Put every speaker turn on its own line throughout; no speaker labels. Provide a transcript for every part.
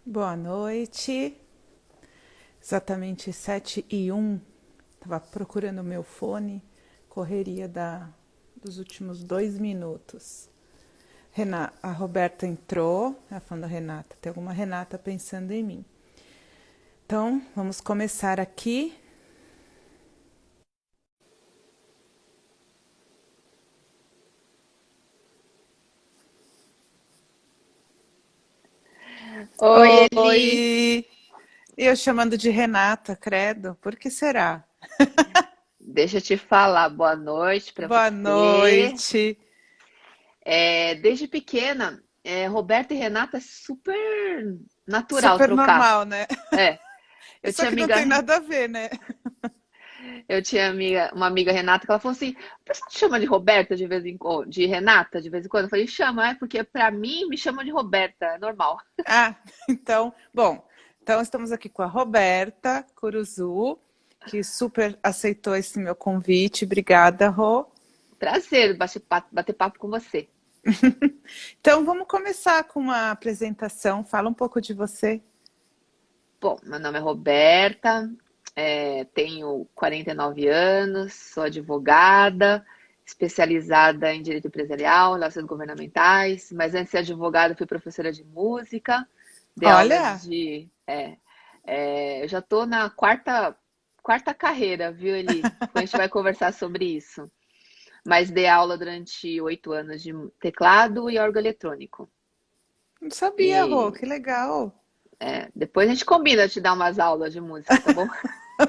Boa noite. Exatamente 7h01. Estava procurando o meu fone. Correria dos últimos 2 minutos. A Roberta entrou. Ela falando, Renata, tem alguma Renata pensando em mim. Então, vamos começar aqui.
Oi, Eli.
Oi! Eu chamando de Renata, credo. Por que será?
Deixa eu te falar, boa noite para
Boa
você.
noite.
Desde pequena, Roberta e Renata é super natural
Super
trocar.
normal, né?
É, eu
Só
tinha
que não tem
amiga,
nada a ver, né?
uma amiga Renata que ela falou assim: o pessoal te chama de Roberta de vez em quando, de Renata de vez em quando? Eu falei, chama, porque pra mim me chamam de Roberta, é normal.
Ah, então, bom, então estamos aqui com a Roberta Curuzu, que super aceitou esse meu convite. Obrigada, Rô.
Prazer bater papo com você.
Então, vamos começar com uma apresentação. Fala um pouco de você.
Bom, meu nome é Roberta, tenho 49 anos, sou advogada, especializada em direito empresarial, relações governamentais, mas antes de ser advogada fui professora de música, dei aulas
Olha,
de... eu já estou na quarta carreira, viu, Eli? Depois a gente vai conversar sobre isso. Mas dei aula durante 8 anos de teclado e órgão eletrônico.
não sabia, Rô,
E
que legal.
depois a gente combina de te dar umas aulas de música, tá bom?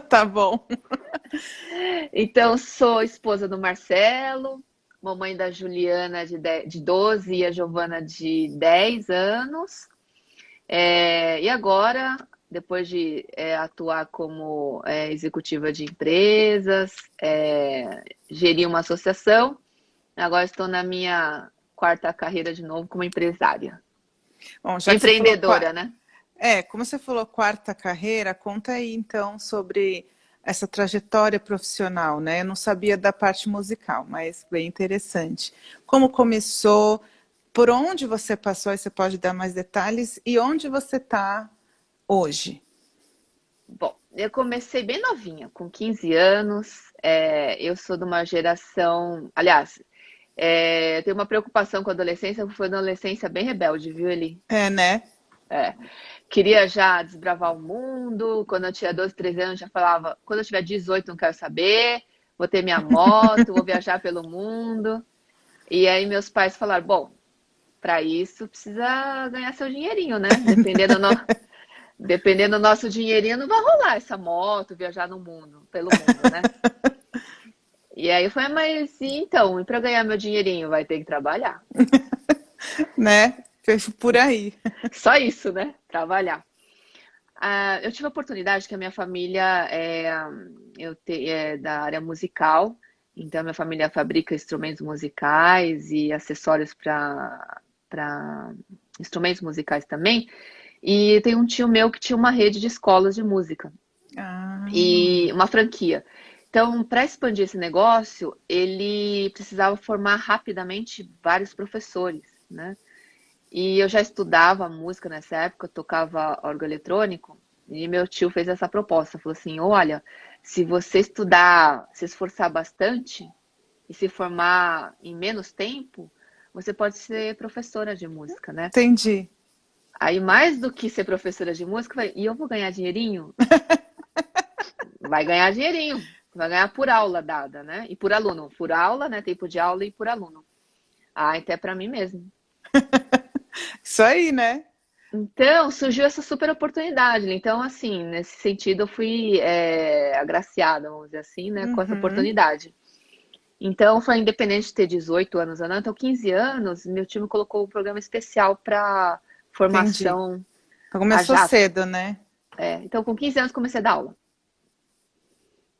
Tá bom.
Então, sou esposa do Marcelo, mamãe da Juliana de 12 e a Giovana de 10 anos. E agora, depois de atuar como executiva de empresas, gerir uma associação, agora estou na minha quarta carreira de novo como empresária.
Bom, já que você falou
Empreendedora, né?
como você falou quarta carreira, conta aí então sobre essa trajetória profissional, né? Eu não sabia da parte musical, mas bem interessante. Como começou? Por onde você passou? Aí você pode dar mais detalhes e onde você está hoje?
Bom, eu comecei bem novinha, com 15 anos. Eu sou de uma geração. Aliás, eu tenho uma preocupação com a adolescência, foi uma adolescência bem rebelde, viu, Eli?
É, né?
Queria já desbravar o mundo. Quando eu tinha 12, 13 anos, já falava: quando eu tiver 18, não quero saber, vou ter minha moto, vou viajar pelo mundo. E aí, meus pais falaram: bom, para isso precisa ganhar seu dinheirinho, né? Dependendo do nosso dinheirinho, não vai rolar essa moto, viajar no mundo, pelo mundo, né? E aí foi, mas e então, e para ganhar meu dinheirinho, vai ter que trabalhar.
Né? Por aí.
Só isso, né? Trabalhar. Eu tive a oportunidade que a minha família é da área musical, então a minha família fabrica instrumentos musicais e acessórios para instrumentos musicais também. E tem um tio meu que tinha uma rede de escolas de música
Ah,
e uma franquia. Então, para expandir esse negócio, ele precisava formar rapidamente vários professores, né? E eu já estudava música nessa época, eu tocava órgão eletrônico, e meu tio fez essa proposta, falou assim: "Olha, se você estudar, se esforçar bastante e se formar em menos tempo, você pode ser professora de música, né?"
entendi.
Aí, mais do que ser professora de música, e eu vou ganhar dinheirinho? Vai ganhar dinheirinho, vai ganhar por aula dada, né? E por aluno, por aula, né? Tempo de aula e por aluno. Ah, então é para mim mesmo.
Isso aí, né?
Então, surgiu essa super oportunidade, né? Então, assim, nesse sentido, eu fui agraciada, vamos dizer assim, né, com essa
Uhum,
oportunidade. Então, foi independente de ter 18 anos ou não, então 15 anos, meu time colocou um programa especial para
entendi.
formação a
Começou
jato.
cedo, né?
Então, com 15 anos, comecei a dar aula.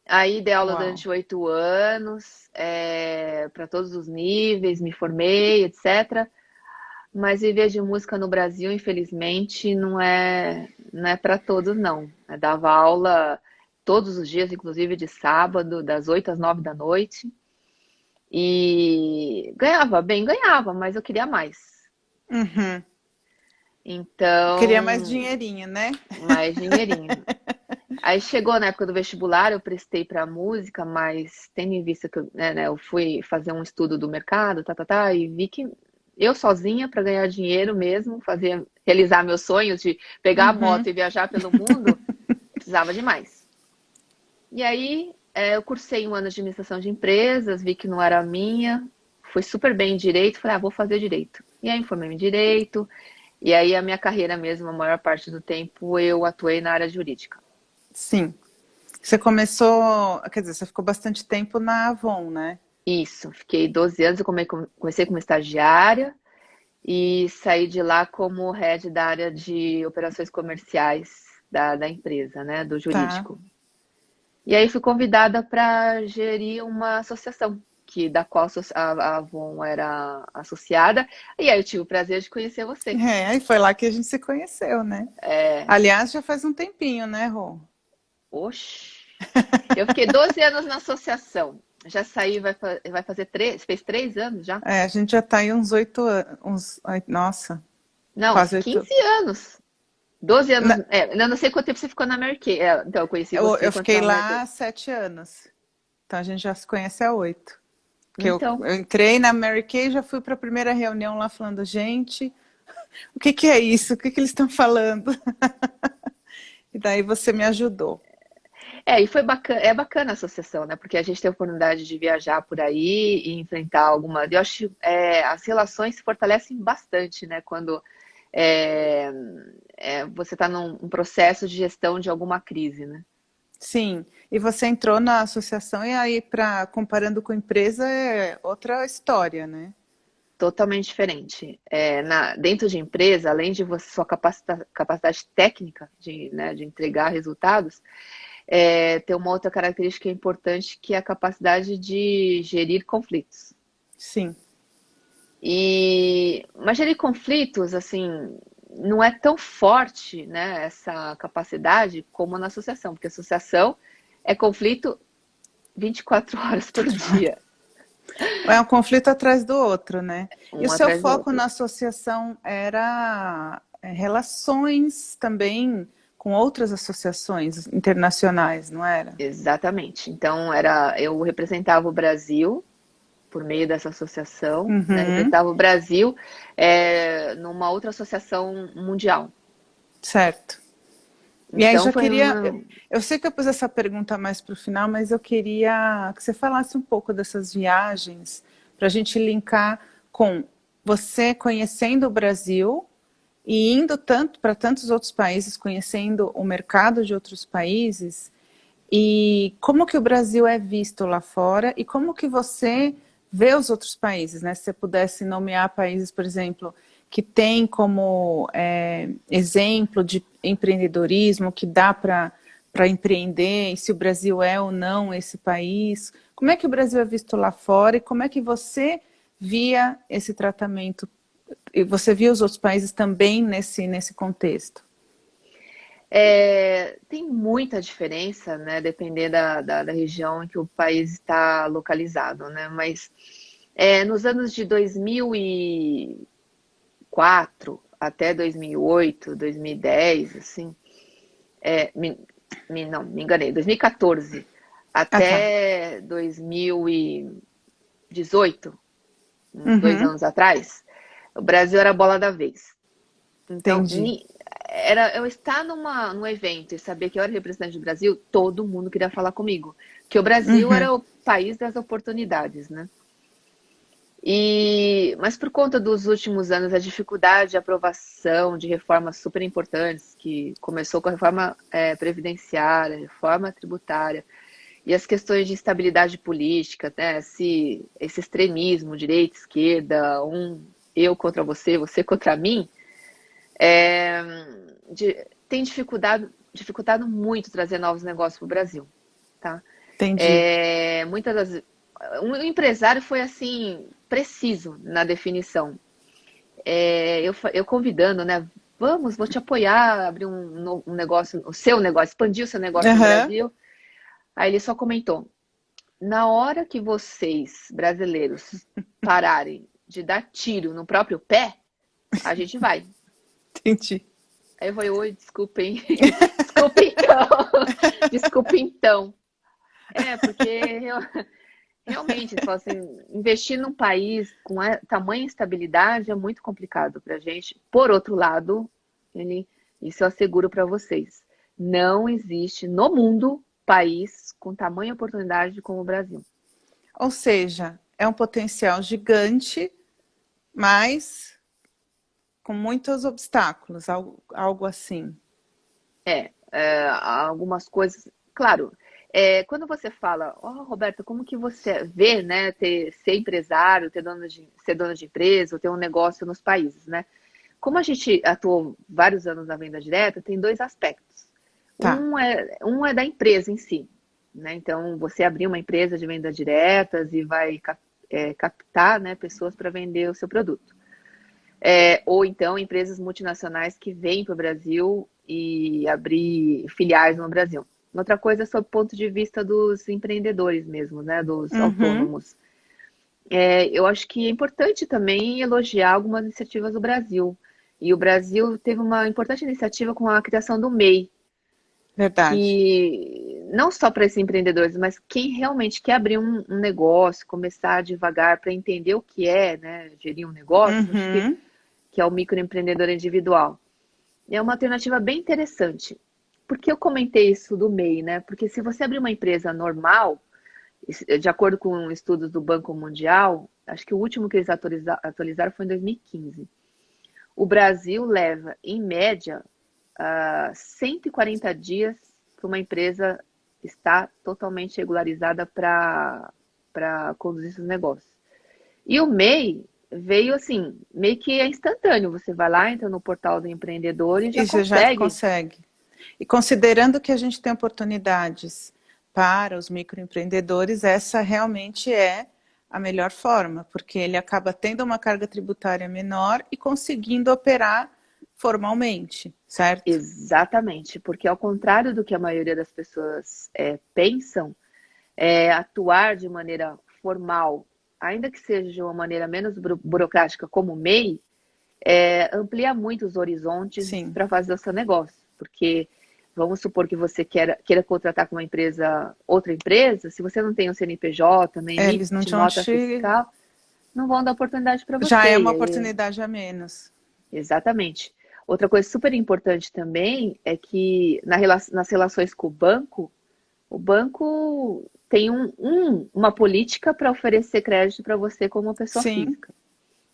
Aí, dei aula
Uau.
durante 8 anos, para todos os níveis, me formei, etc. Mas viver de música no Brasil, infelizmente, não é para todos, não. Eu dava aula todos os dias, inclusive de sábado, das 8 às 9 da noite. E ganhava bem, ganhava, mas eu queria mais.
Uhum. Queria mais
Então,
dinheirinho, né?
mais dinheirinho. Aí chegou na época do vestibular, eu prestei para música, mas tendo em vista que eu fui fazer um estudo do mercado, e vi que eu sozinha, para ganhar dinheiro mesmo, realizar meus sonhos de pegar a
Uhum.
moto e viajar pelo mundo, precisava de mais. E aí, eu cursei um ano de administração de empresas, vi que não era a minha, fui super bem em direito, falei, vou fazer direito. E aí, formei em direito, e aí a minha carreira mesmo, a maior parte do tempo, eu atuei na área jurídica.
Sim. Você começou, quer dizer, você ficou bastante tempo na Avon, né?
Isso, fiquei 12 anos, eu comecei como estagiária e saí de lá como head da área de operações comerciais da empresa, né, do
Tá.
jurídico. E aí fui convidada para gerir uma associação, da qual a Avon era associada, e aí eu tive o prazer de conhecer você.
É, e foi lá que a gente se conheceu, né?
É,
Aliás, já faz um tempinho, né, Rô?
oxe, eu fiquei 12 anos na associação, já saí, vai fazer fez 3 anos já?
É, a gente já tá aí uns 8 anos, nossa,
Não, uns
quase
15
8.
anos. 12 anos.
Na-
Eu não sei quanto tempo você ficou na Mary Kay. Então, eu conheci você
eu
quando
fiquei
estava na Mary
lá
Kay.
há 7 anos, então a gente já se conhece há 8. Que
Então,
eu entrei na Mary Kay, já fui para a primeira reunião lá falando, gente, o que que é isso? O que que eles estão falando? E daí você me ajudou.
e foi bacana, é bacana a associação, né? Porque a gente tem a oportunidade de viajar por aí e enfrentar algumas. Eu acho que as relações se fortalecem bastante, né? Quando é, você está num processo de gestão de alguma crise, né?
Sim, e você entrou na associação e aí, comparando com empresa, é outra história, né?
Totalmente diferente. Dentro de empresa, além de sua capacidade técnica de entregar resultados, tem uma outra característica importante que é a capacidade de gerir conflitos.
Sim,
Mas gerir conflitos, assim, não é tão forte, né, essa capacidade como na associação, porque a associação é conflito 24 horas por dia,
é um conflito atrás do outro, né? E o
um
seu
atrás do
foco
outro.
na associação era relações também com outras associações internacionais, não era?
Exatamente. Então, eu representava o Brasil por meio dessa associação, né?
Uhum,
Representava o Brasil numa outra associação mundial.
certo. E aí
Então,
já
foi
queria.
uma.
Eu sei que eu pus essa pergunta mais para o final, mas eu queria que você falasse um pouco dessas viagens para a gente linkar com você conhecendo o Brasil e indo tanto para tantos outros países, conhecendo o mercado de outros países e como que o Brasil é visto lá fora e como que você vê os outros países, né? Se você pudesse nomear países, por exemplo, que tem como exemplo de empreendedorismo, que dá para empreender, e se o Brasil é ou não esse país, como é que o Brasil é visto lá fora e como é que você via esse tratamento e você via os outros países também nesse contexto?
Tem muita diferença, né? Depender da região em que o país está localizado, né? Mas nos anos de 2004 até 2008, 2010, assim, não, me enganei, 2014
Ah, tá.
até 2018, uns dois
Uhum,
anos atrás, o Brasil era a bola da vez. Então,
entendi.
era eu estar num evento e saber que eu era representante do Brasil, todo mundo queria falar comigo. Porque o Brasil
Uhum.
era o país das oportunidades, né? Mas por conta dos últimos anos, a dificuldade de aprovação de reformas super importantes, que começou com a reforma previdenciária, reforma tributária, e as questões de instabilidade política, né? Esse extremismo, direita, esquerda, eu contra você, você contra mim, tem dificultado muito trazer novos negócios para o Brasil, tá?
Entendi.
Muitas das o empresário foi assim preciso na definição. Eu convidando, né? Vou te apoiar, abrir um negócio, o seu negócio, expandir o seu negócio no
Aham.
Brasil. Aí ele só comentou: na hora que vocês, brasileiros, pararem de dar tiro no próprio pé, a gente vai.
Entendi.
Aí eu falei, oi, desculpem. Desculpa então. Desculpa então. Porque realmente, você fala assim, investir num país com tamanha instabilidade é muito complicado para a gente. Por outro lado, isso eu asseguro para vocês, não existe no mundo país com tamanha oportunidade como o Brasil.
Ou seja, é um potencial gigante, mas com muitos obstáculos, algo assim.
Algumas coisas, claro. Quando você fala, Roberta, como que você vê, né, ser empresário, ser dono de empresa, ou ter um negócio nos países, né? Como a gente atuou vários anos na venda direta, tem dois aspectos.
Tá.
Um é da empresa em si, né? Então, você abrir uma empresa de vendas diretas e vai captar, né, pessoas para vender o seu produto. Ou então empresas multinacionais que vêm para o Brasil e abrir filiais no Brasil. Outra coisa é sob o ponto de vista dos empreendedores mesmo, né, dos
Uhum.
autônomos. Eu acho que é importante também elogiar algumas iniciativas do Brasil. E o Brasil teve uma importante iniciativa com a criação do MEI,
Verdade.
que não só para esses empreendedores, mas quem realmente quer abrir um negócio, começar devagar para entender o que é, né, gerir um negócio, acho
Uhum.
que é o microempreendedor individual. É uma alternativa bem interessante. Por que eu comentei isso do MEI, né? Porque se você abrir uma empresa normal, de acordo com estudos do Banco Mundial, acho que o último que eles atualizaram foi em 2015. O Brasil leva, em média, 140 dias para uma empresa estar totalmente regularizada para conduzir seus negócios. E o MEI veio assim, meio que é instantâneo. Você vai lá, entra no portal do empreendedor e já
E você já
consegue.
consegue. E considerando que a gente tem oportunidades para os microempreendedores, essa realmente é a melhor forma, porque ele acaba tendo uma carga tributária menor e conseguindo operar formalmente, certo?
Exatamente, porque ao contrário do que a maioria das pessoas pensam, atuar de maneira formal, ainda que seja de uma maneira menos burocrática como o MEI, amplia muito os horizontes
Sim.
para fazer o seu negócio. Porque vamos supor que você queira contratar com uma empresa, outra empresa, se você não tem o CNPJ, nem
Eles não
emite
te
nota fiscal, não vão dar oportunidade para
já é
você.
uma
E aí,
oportunidade a menos.
exatamente. Outra coisa super importante também é que nas relações com o banco tem uma política para oferecer crédito para você como pessoa
Sim,
física.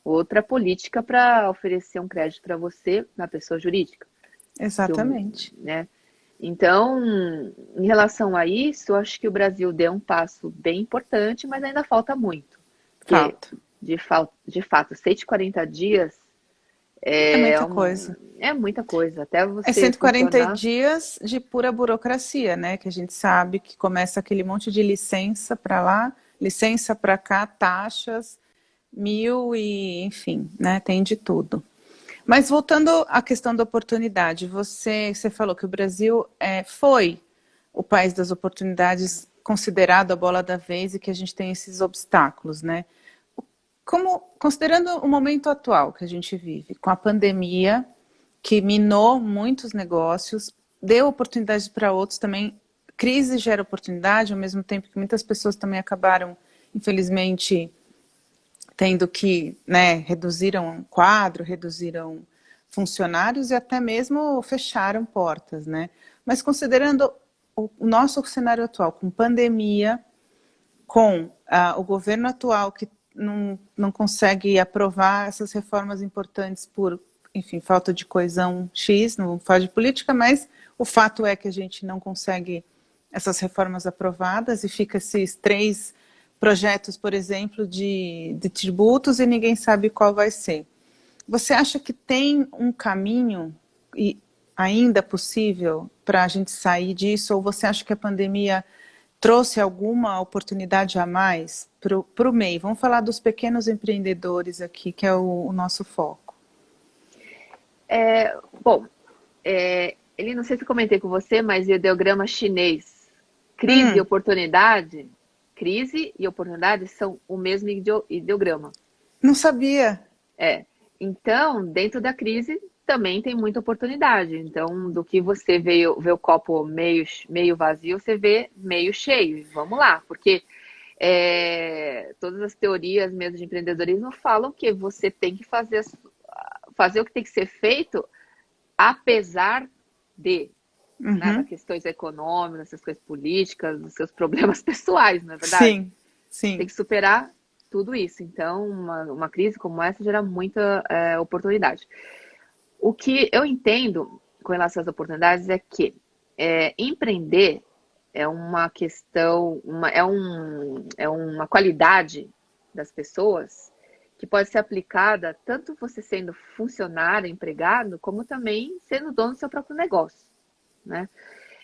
Outra política para oferecer um crédito para você na pessoa jurídica.
exatamente.
Né? Então, em relação a isso, eu acho que o Brasil deu um passo bem importante, mas ainda falta muito. Porque,
Falta.
de fato, 140 dias
É
é,
muita
uma,
coisa.
é muita coisa. Até
É
você
140
funcionar.
dias de pura burocracia, né? Que a gente sabe que começa aquele monte de licença para lá, licença para cá, taxas, mil e, enfim, né? Tem de tudo. Mas voltando à questão da oportunidade, você falou que o Brasil foi o país das oportunidades, considerado a bola da vez e que a gente tem esses obstáculos, né? Como, considerando o momento atual que a gente vive, com a pandemia, que minou muitos negócios, deu oportunidades para outros também. Crise gera oportunidade, ao mesmo tempo que muitas pessoas também acabaram, infelizmente, tendo que, né, reduziram quadro, reduziram funcionários e até mesmo fecharam portas, né? Mas considerando o nosso cenário atual, com pandemia, com o governo atual que não consegue aprovar essas reformas importantes por, enfim, falta de coesão X, não fala de política, mas o fato é que a gente não consegue essas reformas aprovadas e fica esses três projetos, por exemplo, de tributos e ninguém sabe qual vai ser. Você acha que tem um caminho ainda possível para a gente sair disso, ou você acha que a pandemia trouxe alguma oportunidade a mais para o MEI? Vamos falar dos pequenos empreendedores aqui, que é o nosso foco.
Bom, ele não sei se eu comentei com você, mas o ideograma chinês, crise e oportunidade são o mesmo ideograma.
Não sabia.
Então, dentro da crise, também tem muita oportunidade. Então, do que você vê o copo meio vazio, você vê meio cheio. Vamos lá, porque todas as teorias mesmo de empreendedorismo falam que você tem que fazer o que tem que ser feito, apesar de, né,
Uhum.
questões econômicas, essas coisas políticas, dos seus problemas pessoais, não é verdade?
Sim,
Tem
sim.
que superar tudo isso. Então, uma crise como essa gera muita oportunidade. O que eu entendo com relação às oportunidades é que empreender é uma questão, é uma qualidade das pessoas que pode ser aplicada tanto você sendo funcionário, empregado, como também sendo dono do seu próprio negócio, né?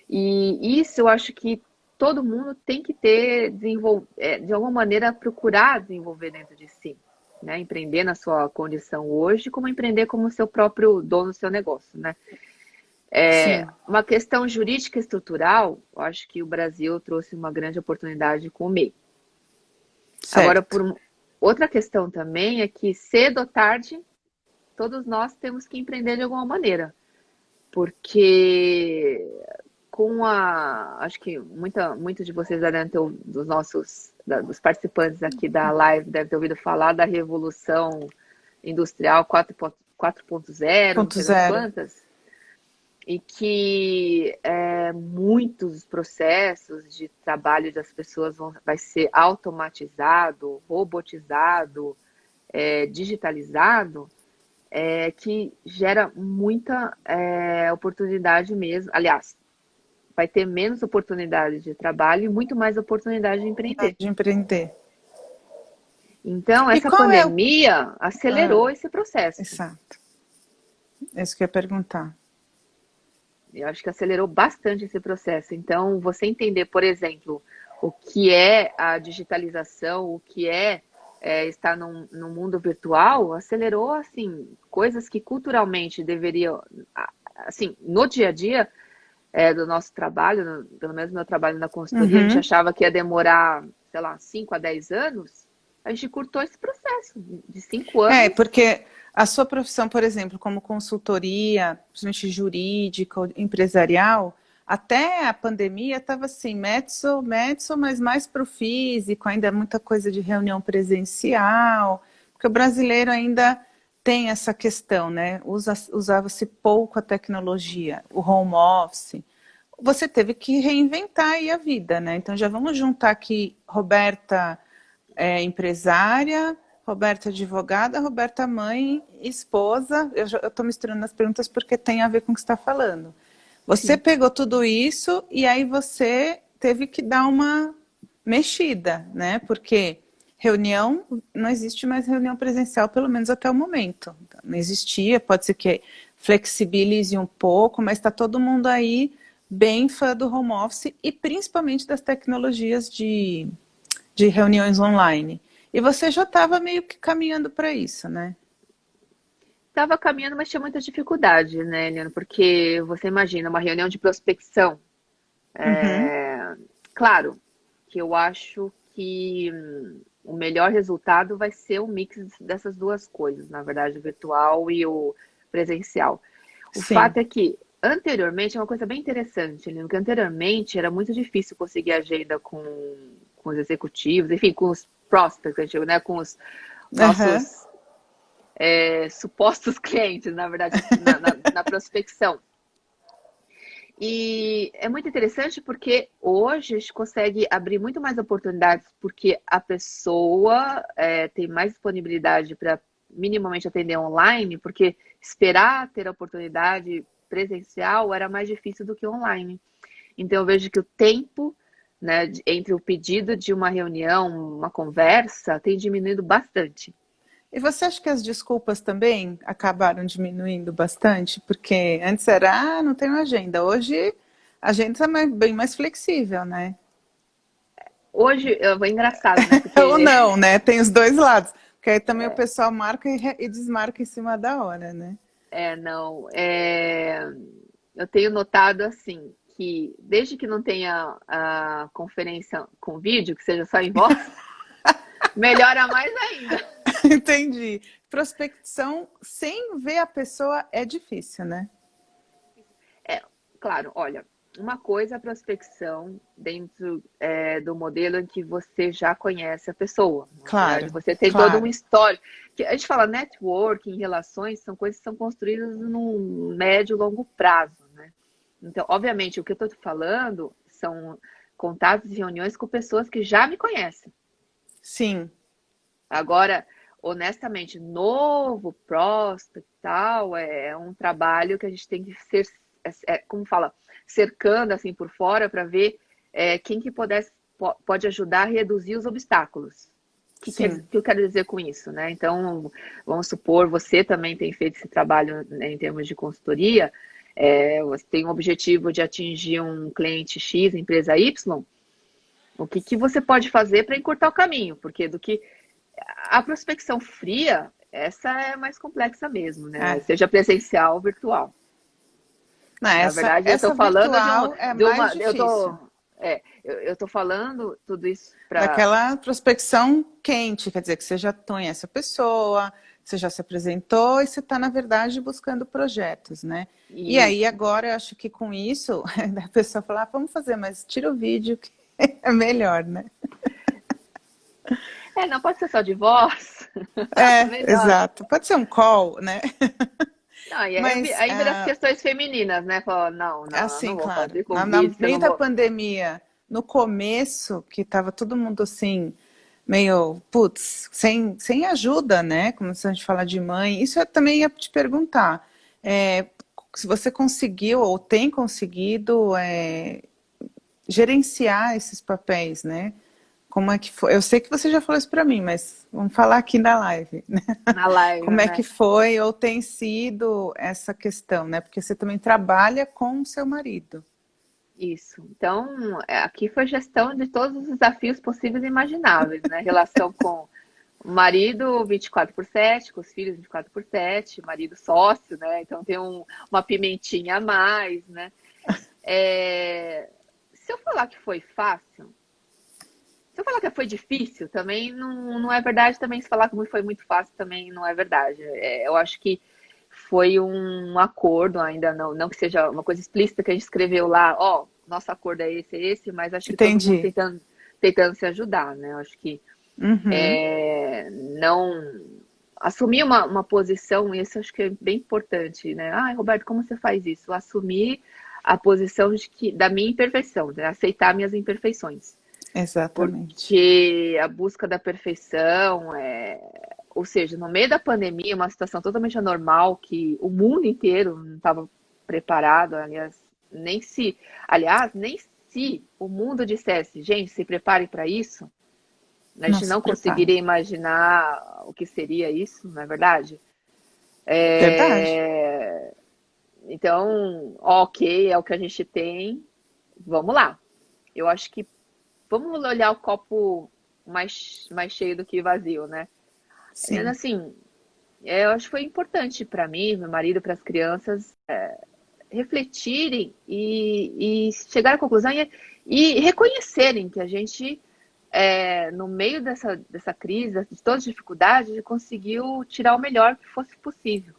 E isso eu acho que todo mundo tem que ter, de alguma maneira, procurar desenvolver dentro de si, né? Empreender na sua condição hoje, como empreender como seu próprio dono do seu negócio, né?
Sim,
Uma questão jurídica estrutural, eu acho que o Brasil trouxe uma grande oportunidade com o MEI. Agora,
certo.
outra questão também é que cedo ou tarde, todos nós temos que empreender de alguma maneira, porque acho que muitos de vocês devem ter, dos participantes aqui da live, devem ter ouvido falar da Revolução Industrial 4.0, não
Ponto
sei das
zero.
quantas, e que muitos processos de trabalho das pessoas vai ser automatizado, robotizado, digitalizado, que gera muita oportunidade mesmo. Aliás, vai ter menos oportunidade de trabalho e muito mais oportunidade de empreender.
De empreender.
Então,
E
essa
qual é o.
pandemia
Ah,
acelerou esse processo.
exato. É isso que eu ia perguntar.
Eu acho que acelerou bastante esse processo. Então, você entender, por exemplo, o que é a digitalização, o que estar no mundo virtual, acelerou, assim, coisas que culturalmente deveriam, assim, no dia a dia do nosso trabalho, pelo menos no meu trabalho na consultoria, a gente
Uhum.
achava que ia demorar, sei lá, 5 a 10 anos, a gente curtou esse processo de 5
É,
anos.
porque a sua profissão, por exemplo, como consultoria, principalmente jurídica, ou empresarial, até a pandemia estava assim, mezzo, mas mais para o físico, ainda muita coisa de reunião presencial, porque o brasileiro ainda tem essa questão, né? Usava-se pouco a tecnologia, o home office. Você teve que reinventar aí a vida, né? Então já vamos juntar aqui Roberta empresária, Roberta advogada, Roberta mãe, esposa. Eu estou misturando as perguntas porque tem a ver com o que você está falando. Você
Sim.
pegou tudo isso e aí você teve que dar uma mexida, né? Porque reunião, não existe mais reunião presencial, pelo menos até o momento. Não existia, pode ser que flexibilize um pouco, mas está todo mundo aí bem fã do home office e principalmente das tecnologias de reuniões online. E você já estava meio que caminhando para isso, né?
Estava caminhando, mas tinha muita dificuldade, né, Eliana? Porque você imagina uma reunião de prospecção.
Uhum.
Claro que eu acho que o melhor resultado vai ser um mix dessas duas coisas, na verdade, o virtual e o presencial. O
Sim.
fato é que, anteriormente, é uma coisa bem interessante, Eliana, que anteriormente era muito difícil conseguir agenda com os executivos, enfim, com os prospects, né, com os
Aham.
nossos supostos clientes, na verdade, na prospecção. E é muito interessante porque hoje a gente consegue abrir muito mais oportunidades porque a pessoa tem mais disponibilidade para minimamente atender online, porque esperar ter a oportunidade presencial era mais difícil do que online. Então eu vejo que o tempo, né, entre o pedido de uma reunião, uma conversa, tem diminuído bastante.
E você acha que as desculpas também acabaram diminuindo bastante? Porque antes era, não tenho agenda. Hoje a agenda está bem mais flexível, né?
Hoje, é engraçado, né?
Ou
Porque
não, né? Tem os dois lados. Porque aí também o pessoal marca e desmarca em cima da hora, né?
não. Eu tenho notado assim que desde que não tenha a conferência com vídeo, que seja só em voz, melhora mais ainda.
Entendi. prospecção sem ver a pessoa é difícil, né?
É, claro, olha, uma coisa é a prospecção dentro do modelo em que você já conhece a pessoa. Na verdade,
Claro,
você tem todo um
claro.
histórico. A gente fala networking, relações, são coisas que são construídas num médio e longo prazo, né? Então, obviamente, o que eu estou falando são contatos e reuniões com pessoas que já me conhecem.
Sim,
Agora, honestamente, novo prospect e tal, é um trabalho que a gente tem que ser, como fala, cercando assim por fora para ver quem que pode ajudar a reduzir os obstáculos. O
sim.
que eu quero dizer com isso, né? Então, vamos supor, você também tem feito esse trabalho, né, em termos de consultoria, você tem o objetivo de atingir um cliente X, empresa Y, o que você pode fazer para encurtar o caminho? Porque do que a prospecção fria, essa é mais complexa mesmo, né?
É.
Seja presencial ou virtual.
Não,
Na verdade, eu estou
essa
falando
virtual é mais difícil.
eu tô falando tudo isso para
Daquela prospecção quente, quer dizer que você já conhece a pessoa, você já se apresentou e você está, na verdade, buscando projetos, né? E aí,
isso.
agora, eu acho que com isso, a pessoa fala, ah, vamos fazer, mas tira o vídeo, que é melhor, né?
Não pode ser só de voz.
É,
Melhor.
exato. Pode ser um call, né?
Não, e
Mas,
aí vira as questões femininas, né? Fala, não, não, eu não
assim,
vou
claro,
fazer com
na
vídeo, que eu
meio
não
da
vou.
pandemia, no começo, que estava todo mundo assim, meio, putz, sem ajuda, né? Como se a gente falar de mãe. Isso eu também ia te perguntar. É, se você conseguiu ou tem conseguido gerenciar esses papéis, né? Como é que foi? Eu sei que você já falou isso para mim, mas vamos falar aqui na live, né?
Na live,
Como é que
né?
foi ou tem sido essa questão, né? Porque você também trabalha com o seu marido.
Isso. Então, aqui foi gestão de todos os desafios possíveis e imagináveis, né? Relação com o marido 24/7, com os filhos 24/7, marido sócio, né? Então tem uma pimentinha a mais, né? Se eu falar que foi fácil, se eu falar que foi difícil, também não é verdade. Também se falar que foi muito fácil, também não é verdade. Eu acho que foi um acordo, ainda não que seja uma coisa explícita que a gente escreveu lá, ó, nosso acordo é esse, mas acho que todo mundo
Entendi.
tentando se ajudar, né? Eu acho que
Uhum.
não assumir uma posição, isso acho que é bem importante, né? Ah, Roberto, como você faz isso? Assumir a posição da minha imperfeição, né? Aceitar minhas imperfeições.
Exatamente.
Porque a busca da perfeição ou seja, no meio da pandemia, uma situação totalmente anormal que o mundo inteiro não estava preparado, nem se o mundo dissesse, gente, se prepare para isso, a
Não
gente
se
não
prepara.
conseguiria imaginar o que seria isso, não é verdade?
Verdade.
Então, ok, é o que a gente tem, vamos lá. Eu acho que vamos olhar o copo mais cheio do que vazio, né?
Sim.
Assim, eu acho que foi importante para mim, meu marido, para as crianças refletirem e chegar à conclusão e reconhecerem que a gente, no meio dessa crise, de todas as dificuldades, conseguiu tirar o melhor que fosse possível.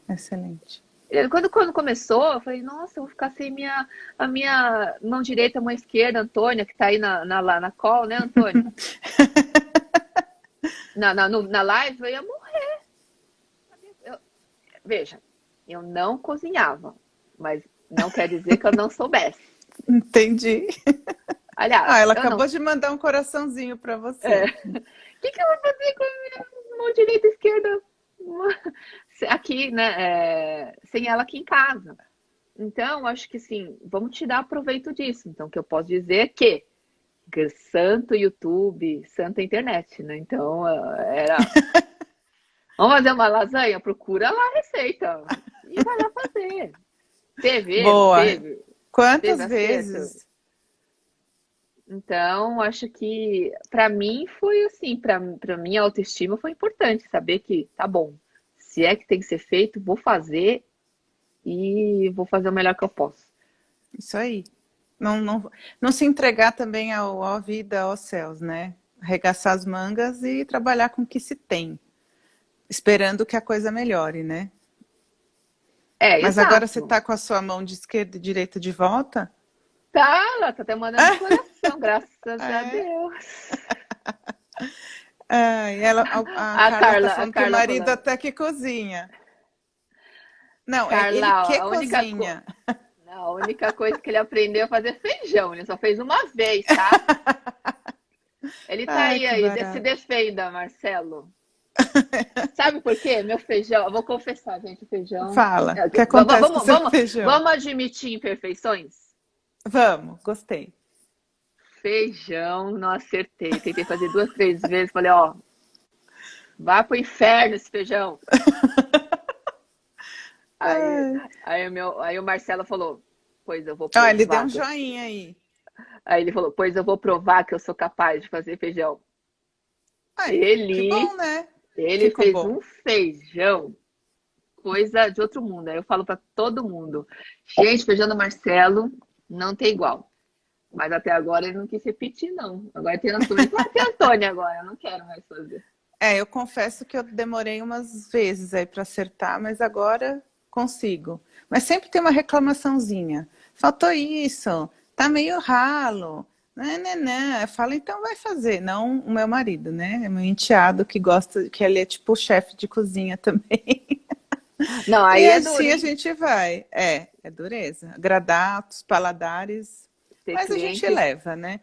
Excelente.
Quando começou, eu falei, nossa, eu vou ficar sem a minha mão direita, mão esquerda, Antônia, que está aí na call, né, Antônia? Na live, eu ia morrer. Veja, eu não cozinhava, mas não quer dizer que eu não soubesse.
Entendi.
Aliás,
Ah, ela
eu não.
acabou de mandar um coraçãozinho para
É,
você.
que eu vou fazer com a minha mão direita e esquerda aqui, né? Sem ela aqui em casa. Então, acho que sim, vamos tirar proveito disso. Então, o que eu posso dizer é que santo YouTube, santa internet, né? Então, vamos fazer uma lasanha? Procura lá a receita e vai lá fazer. Teve erro?
Boa.
Teve
Quantas
acerto?
vezes?
Então, acho que para mim foi assim, para minha autoestima foi importante saber que tá bom. Se é que tem que ser feito, vou fazer e vou fazer o melhor que eu posso.
Isso aí. Não se entregar também à vida, aos céus, né? Arregaçar as mangas e trabalhar com o que se tem. esperando que a coisa melhore, né?
É,
Mas agora você
exato.
tá com a sua mão de esquerda e direita de volta?
Tá, ela tá até mandando coração, graças a
É.
Deus.
Ah, e ela, a Carla tá
A
falando que o
Carla
marido
falando,
até que cozinha. Não, ele
Carla,
que cozinha.
a única coisa que ele aprendeu a fazer é feijão, ele só fez uma vez, tá? Ele tá
Ai, que
aí, se
barato.
defenda, Marcelo. Sabe por quê? Meu feijão, eu vou confessar, gente, o feijão.
Fala, o que acontece com o seu feijão?
Vamos admitir imperfeições?
Vamos, gostei.
Feijão, não acertei. Tentei fazer duas, três vezes, falei, ó, vá pro inferno esse feijão. Aí,
Ai.
aí o Marcelo falou, pois eu vou
Ó, ele deu
provar.
um joinha aí.
Aí ele falou, pois eu vou provar que eu sou capaz de fazer feijão.
Ai, que
Ele,
bom, né?
ele
Ficou
fez
bom.
um feijão, coisa de outro mundo. Aí eu falo pra todo mundo, gente, feijão do Marcelo não tem igual. Mas até agora ele não quis repetir, não. Agora tem Antônio. Vai ter Antônio agora, eu não quero mais fazer.
É, eu confesso que eu demorei umas vezes aí para acertar, mas agora consigo. Mas sempre tem uma reclamaçãozinha. Faltou isso, tá meio ralo. Né. Eu falo, então vai fazer. Não o meu marido, né? É meu enteado que gosta, que ele é tipo o chefe de cozinha também.
Não,
E
aí é duro,
assim a
hein?
gente vai. É dureza. Agradar os paladares,
Ter
mas a gente
clientes,
leva, né?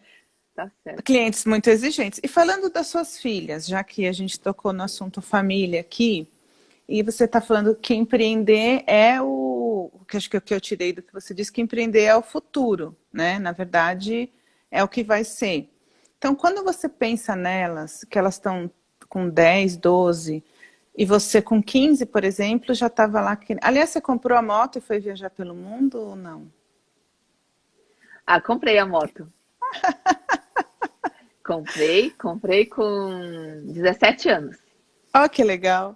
tá certo.
Clientes muito exigentes. E falando das suas filhas, já que a gente tocou no assunto família aqui, e você está falando que empreender é que acho que é o que eu tirei do que você disse, que empreender é o futuro, né? Na verdade, é o que vai ser. Então, quando você pensa nelas, que elas estão com 10, 12, e você com 15, por exemplo, já estava lá. Aliás, você comprou a moto e foi viajar pelo mundo ou não?
Ah, comprei a moto. Comprei com 17 anos.
Ó, que legal.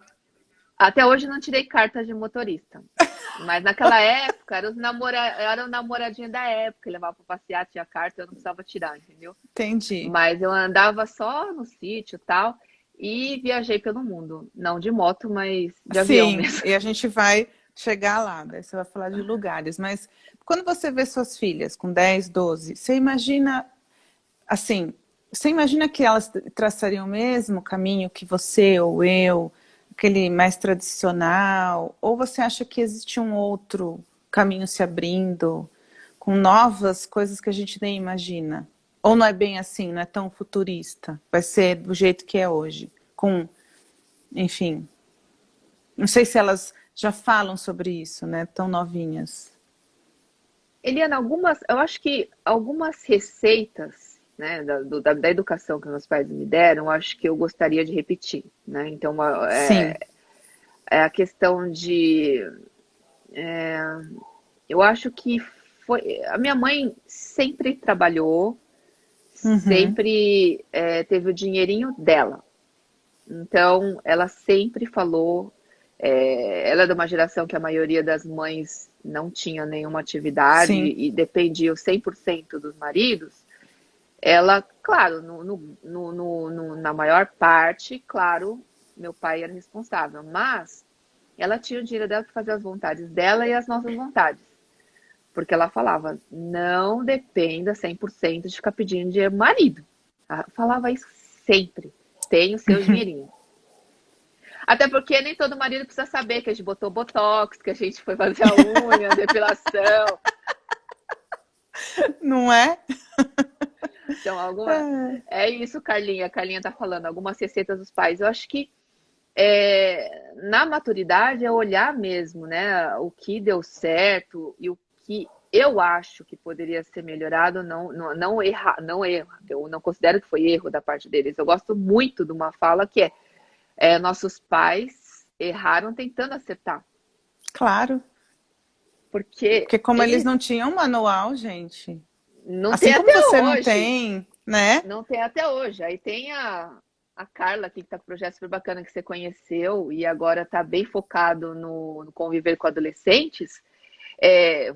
Até hoje não tirei carta de motorista. Mas naquela época, era o namoradinho da época. Ele levava para passear, tinha carta, eu não precisava tirar, entendeu?
Entendi.
Mas eu andava só no sítio e tal. E viajei pelo mundo. Não de moto, mas de avião
Sim,
mesmo.
e a gente vai chegar lá, daí você vai falar de lugares, mas quando você vê suas filhas com 10, 12, você imagina, assim, você imagina que elas traçariam o mesmo caminho que você ou eu, aquele mais tradicional, ou você acha que existe um outro caminho se abrindo, com novas coisas que a gente nem imagina? Ou não é bem assim, não é tão futurista, vai ser do jeito que é hoje, com, enfim. Não sei se elas já falam sobre isso, né? Tão novinhas.
Eliana, eu acho que algumas receitas, né, da educação que meus pais me deram, eu acho que eu gostaria de repetir, né? Então,
Sim.
é a questão de, eu acho que a minha mãe sempre trabalhou,
Uhum.
sempre teve o dinheirinho dela. Então, ela sempre falou. Ela é de uma geração que a maioria das mães não tinha nenhuma atividade
Sim.
e dependia 100% dos maridos. Ela, claro, na maior parte, claro, meu pai era responsável, mas ela tinha o dinheiro dela para fazer as vontades dela e as nossas vontades. Porque ela falava, não dependa 100% de ficar pedindo dinheiro pro marido. Ela falava isso sempre. Tem o seu dinheirinho. Até porque nem todo marido precisa saber que a gente botou botox, que a gente foi fazer a unha, a depilação.
Não é?
Então,
É.
é isso, Carlinha. A Carlinha tá falando, algumas receitas dos pais. Eu acho que na maturidade é olhar mesmo, né? O que deu certo e o que eu acho que poderia ser melhorado, não erra, não erra. Eu não considero que foi erro da parte deles. Eu gosto muito de uma fala que nossos pais erraram tentando acertar.
Claro.
Porque
Porque como eles
eles
não tinham manual, gente.
não
Assim
têm
como
até
você não
hoje.
tem, né?
Não tem até hoje. Aí tem a Carla aqui, que está com um projeto super bacana que você conheceu e agora está bem focado no conviver com adolescentes.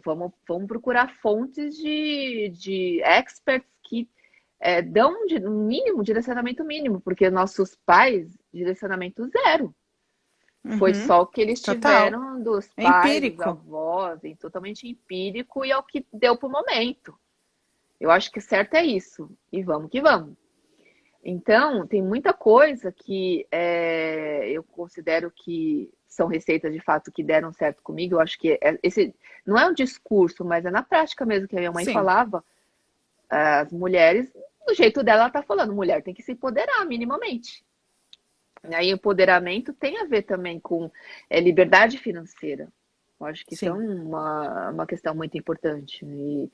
Vamos procurar fontes de experts que dão um mínimo, direcionamento mínimo, porque nossos pais, direcionamento zero. Foi
Uhum.
só o que eles
Total.
tiveram dos
É
pais, dos
empírico.
avós, totalmente empírico e é o que deu pro momento. Eu acho que certo é isso. E vamos que vamos. Então, tem muita coisa que eu considero que são receitas de fato que deram certo comigo. Eu acho que esse não é um discurso, mas é na prática mesmo que a minha mãe
Sim.
falava. As mulheres, do jeito dela, ela tá falando, mulher tem que se empoderar minimamente. E aí, empoderamento tem a ver também com liberdade financeira. Eu acho que isso é
Sim.
uma questão muito importante. E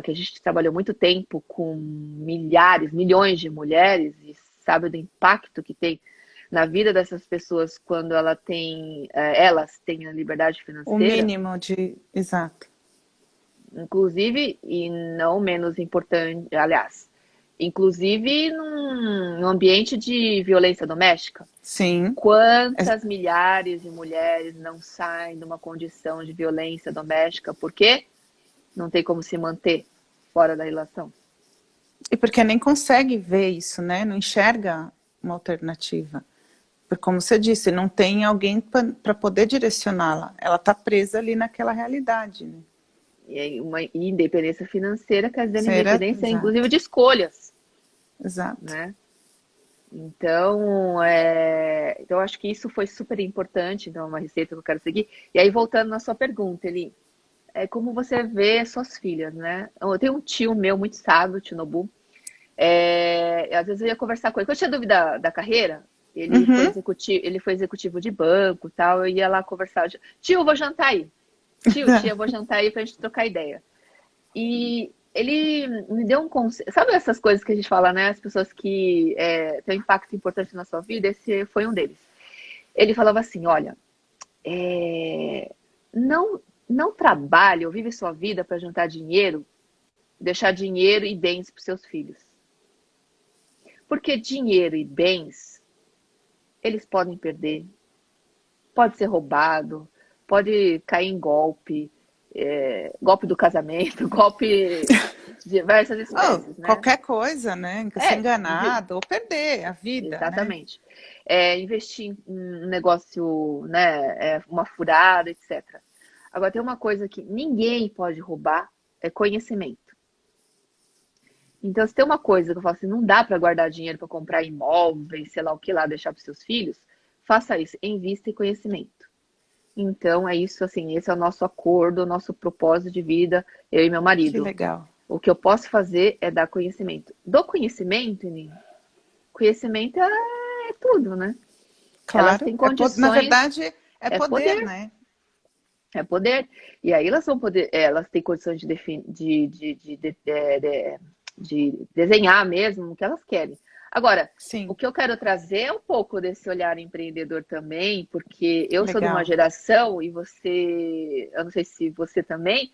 que a gente trabalhou muito tempo com milhares, milhões de mulheres e sabe do impacto que tem na vida dessas pessoas quando elas têm a liberdade
O
financeira.
mínimo de. Exato.
Inclusive, e não menos importante, aliás, inclusive num ambiente de violência doméstica.
Sim. É-
Quantas milhares de mulheres não saem de uma condição de violência doméstica porque não tem como se manter fora da relação?
E porque nem consegue ver isso, né? Não enxerga uma alternativa. Porque, como você disse, não tem alguém para poder direcioná-la. Ela está presa ali naquela realidade, né?
E aí uma independência financeira quer dizer independência, inclusive,
Exato,
de escolhas,
exato.
né? Então, eu acho que isso foi super importante, então é uma receita que eu quero seguir. E aí, voltando na sua pergunta, Eli, como você vê suas filhas, né? Eu tenho um tio meu muito sábio, o tio Nobu. Às vezes eu ia conversar com ele. Quando eu tinha dúvida da carreira,
Uhum.
ele foi executivo de banco e tal, eu ia lá conversar. Tio, eu vou jantar aí. Tio, tia, eu vou jantar aí pra gente trocar ideia. E ele me deu um conselho. Sabe essas coisas que a gente fala, né? As pessoas que têm um impacto importante na sua vida, esse foi um deles. Ele falava assim: olha, não, não trabalhe ou vive sua vida para juntar dinheiro, deixar dinheiro e bens para seus filhos. Porque dinheiro e bens, eles podem perder, pode ser roubado, pode cair em golpe, golpe do casamento, golpe de diversas
Oh,
espécies, né?
qualquer coisa, né? Ser
É,
enganado ou perder a vida, né?
exatamente. Investir em um negócio, né, uma furada, etc. Agora, tem uma coisa que ninguém pode roubar, é conhecimento. Então, se tem uma coisa que eu falo assim, não dá para guardar dinheiro para comprar imóveis, sei lá o que lá, deixar para seus filhos, faça isso, invista em conhecimento. Então, é isso, assim, esse é o nosso acordo, o nosso propósito de vida, eu e meu
Que
marido.
legal.
O que eu posso fazer é dar conhecimento. Do conhecimento, Nini, conhecimento é tudo, né? Elas
Claro.
têm
Na
condições,
verdade, é
é
poder,
poder,
né?
é poder. E aí elas vão poder, elas têm condições de desenhar mesmo o que elas querem. Agora, o
Sim,
que eu quero trazer é um pouco desse olhar empreendedor também, porque eu sou de uma
legal.
geração, e você, eu não sei se você também,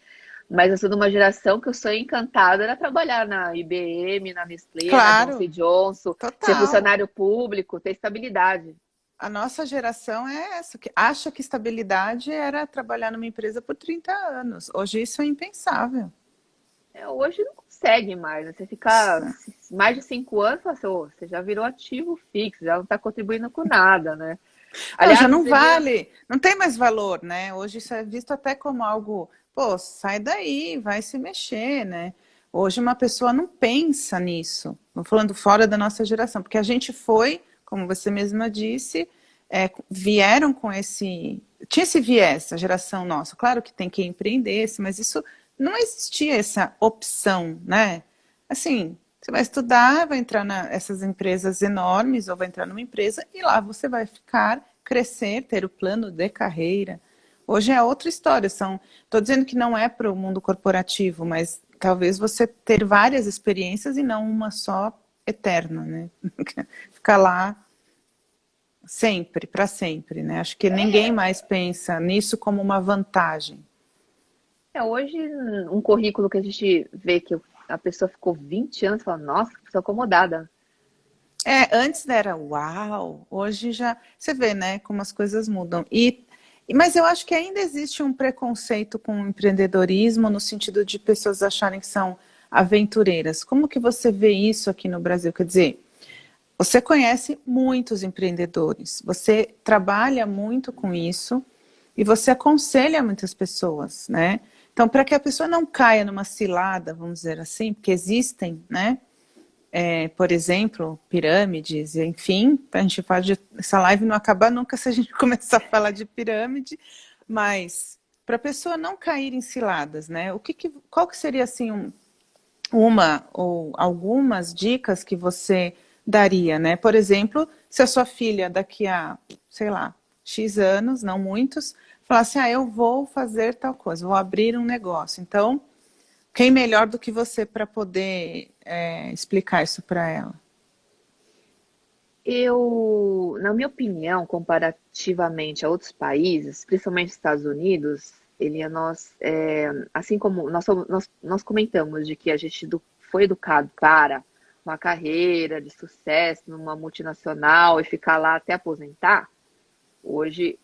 mas eu sou de uma geração que eu sou encantada era trabalhar na IBM, na Nestlé, na Johnson
Claro,
Johnson, ser
total.
funcionário público, ter estabilidade.
A nossa geração é essa, que acha que estabilidade era trabalhar numa empresa por 30 anos. Hoje isso é impensável.
Hoje não consegue mais, né? Você ficar mais de 5 anos, fala assim, "Ô, você já virou ativo fixo, já não está contribuindo com nada, né?
Não, já
Aliás,
não
devia.
vale, não tem mais valor, né? Hoje isso é visto até como algo, pô, sai daí, vai se mexer, né? Hoje uma pessoa não pensa nisso. Estou falando fora da nossa geração, porque a gente foi, como você mesma disse, vieram com esse. Tinha esse viés, a geração nossa. Claro que tem quem empreendesse, mas isso não existia essa opção, né? Assim, você vai estudar, vai entrar nessas empresas enormes, ou vai entrar numa empresa, e lá você vai ficar, crescer, ter o plano de carreira. Hoje é outra história. Estou dizendo que não é para o mundo corporativo, mas talvez você ter várias experiências e não uma só eterna, né? Ficar lá sempre, para sempre, né? Acho que ninguém mais pensa nisso como uma vantagem.
Hoje, um currículo que a gente vê que a pessoa ficou 20 anos, fala, nossa, que pessoa acomodada.
Antes era uau, hoje já você vê, né, como as coisas mudam. Mas eu acho que ainda existe um preconceito com o empreendedorismo no sentido de pessoas acharem que são aventureiras. Como que você vê isso aqui no Brasil? Quer dizer, Você conhece muitos empreendedores, você trabalha muito com isso e você aconselha muitas pessoas, né? Então, para que a pessoa não caia numa cilada, vamos dizer assim, porque existem, né? Por exemplo, pirâmides, enfim, a gente fala de essa live não acabar nunca se a gente começar a falar de pirâmide, mas para a pessoa não cair em ciladas, né? Qual que seria assim uma ou algumas dicas que você daria, né? Por exemplo, se a sua filha daqui a, sei lá, X anos, não muitos, falasse, eu vou fazer tal coisa, vou abrir um negócio. Então, quem melhor do que você para poder explicar isso para ela?
Na minha opinião, comparativamente a outros países, principalmente Estados Unidos, assim como nós comentamos de que a gente foi educado para uma carreira de sucesso numa multinacional e ficar lá até aposentar, hoje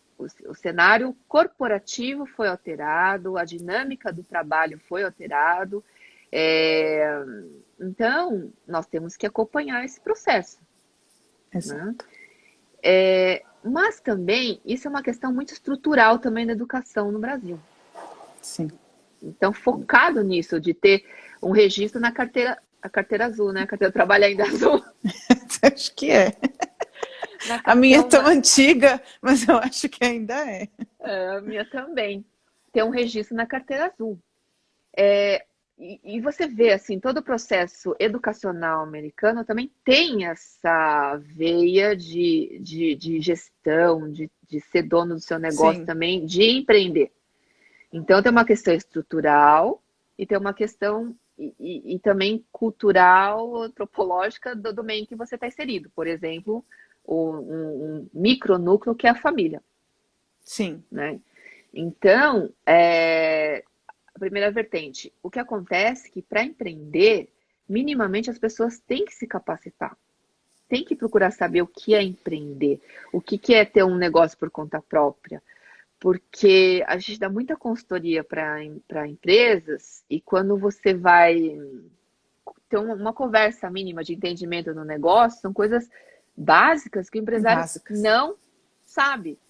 o cenário corporativo foi alterado, a dinâmica do trabalho foi alterado, então nós temos que acompanhar esse processo, né?
Exato.
Mas também, isso é uma questão muito estrutural também da educação no Brasil.
Sim.
Então, focado nisso, de ter um registro na carteira, a carteira azul, né? A carteira de trabalho ainda azul.
Acho que é. A minha é tão antiga, mas eu acho que ainda é.
A minha também. Ter um registro na carteira azul. E você vê, assim, todo o processo educacional americano também tem essa veia de gestão, de ser dono do seu negócio. Sim. Também, de empreender. Então, tem uma questão estrutural e tem uma questão e também cultural, antropológica do meio em que você está inserido. Por exemplo, um micronúcleo que é a família.
Sim.
Né? Então, a primeira vertente, o que acontece é que para empreender, minimamente as pessoas têm que se capacitar. Tem que procurar saber o que é empreender, o que é ter um negócio por conta própria. Porque a gente dá muita consultoria para empresas e quando você vai ter uma conversa mínima de entendimento no negócio, são coisas básicas que o empresário não sabe.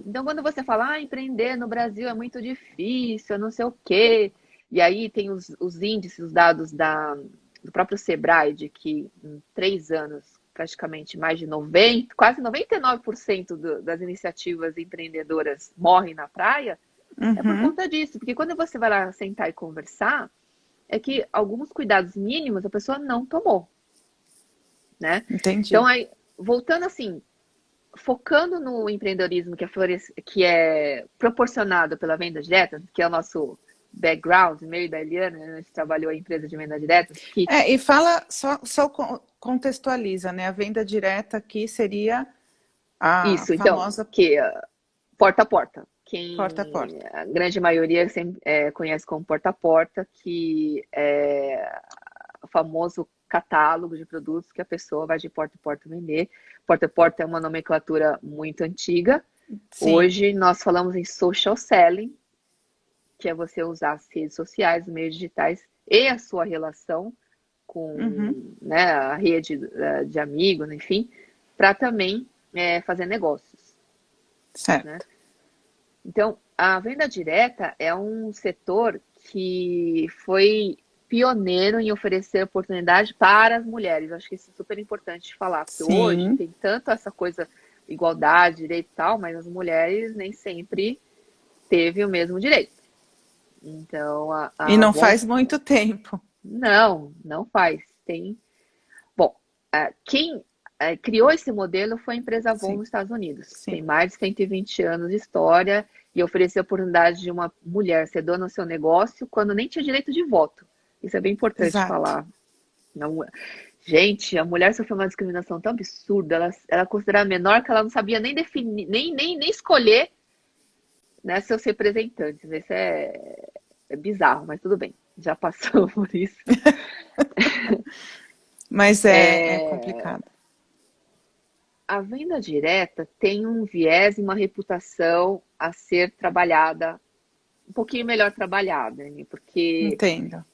Então, quando você fala, empreender no Brasil é muito difícil, não sei o quê, e aí tem os índices, os dados do próprio Sebrae, de que em 3 anos, praticamente mais de 90%, quase 99% das iniciativas empreendedoras morrem na praia, é por conta disso. Porque quando você vai lá sentar e conversar, é que alguns cuidados mínimos a pessoa não tomou. Né?
Entendi.
Então, aí, voltando assim, focando no empreendedorismo que é proporcionado pela venda direta, que é o nosso background, meio da Eliana, a gente trabalhou em empresa de venda direta.
E fala, só contextualiza, né? A venda direta aqui seria a famosa...
Então, que porta a porta.
Porta a porta.
A grande maioria conhece como porta a porta, que é o famoso catálogo de produtos que a pessoa vai de porta a porta vender. Porta a porta é uma nomenclatura muito antiga. Sim. Hoje nós falamos em social selling, que é você usar as redes sociais, os meios digitais e a sua relação com né, a rede de amigos, enfim, para também fazer negócios.
Certo.
Né? Então, a venda direta é um setor que foi pioneiro em oferecer oportunidade para as mulheres. Eu acho que isso é super importante de falar, porque Sim. hoje tem tanto essa coisa, igualdade, direito e tal, mas as mulheres nem sempre teve o mesmo direito. Então,
e não faz muito tempo.
Não faz. Bom, quem criou esse modelo foi a empresa Avon nos Estados Unidos. Sim. Tem mais de 120 anos de história e ofereceu a oportunidade de uma mulher ser dona do seu negócio quando nem tinha direito de voto. Isso é bem importante falar. Não, gente, a mulher sofreu uma discriminação tão absurda, ela considerava menor que ela não sabia nem definir, nem escolher, né, seus representantes. Isso é bizarro, mas tudo bem, já passamos por isso.
Mas é complicado.
A venda direta tem um viés e uma reputação a ser trabalhada, um pouquinho melhor trabalhada, né? Porque
Entendo.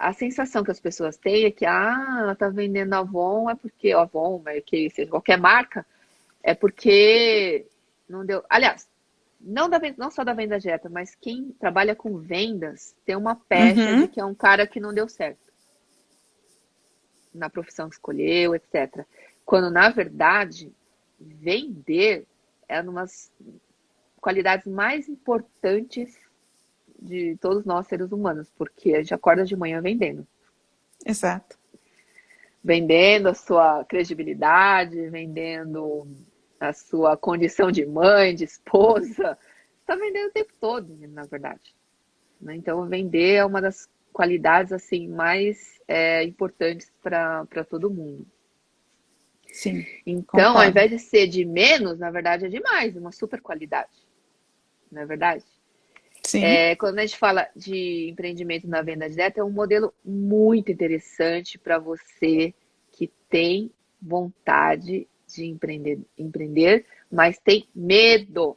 a sensação que as pessoas têm é que, ela tá vendendo Avon, é porque, Avon, que seja qualquer marca, é porque não deu. Aliás, não só da venda direta, mas quem trabalha com vendas tem uma pecha de
Uhum,
que é um cara que não deu certo na profissão que escolheu, etc. Quando, na verdade, vender é uma das qualidades mais importantes de todos nós seres humanos, porque a gente acorda de manhã vendendo.
exato.
Vendendo a sua credibilidade, vendendo a sua condição de mãe, de esposa. Está vendendo o tempo todo, na verdade. Né? Então, vender é uma das qualidades assim mais importantes para todo mundo.
Sim,
Então, ao
concordo.
invés de ser de menos, na verdade é de mais, uma super qualidade. Não é verdade?
Sim,
Quando a gente fala de empreendimento na venda direta, é um modelo muito interessante para você que tem vontade de empreender, mas tem medo.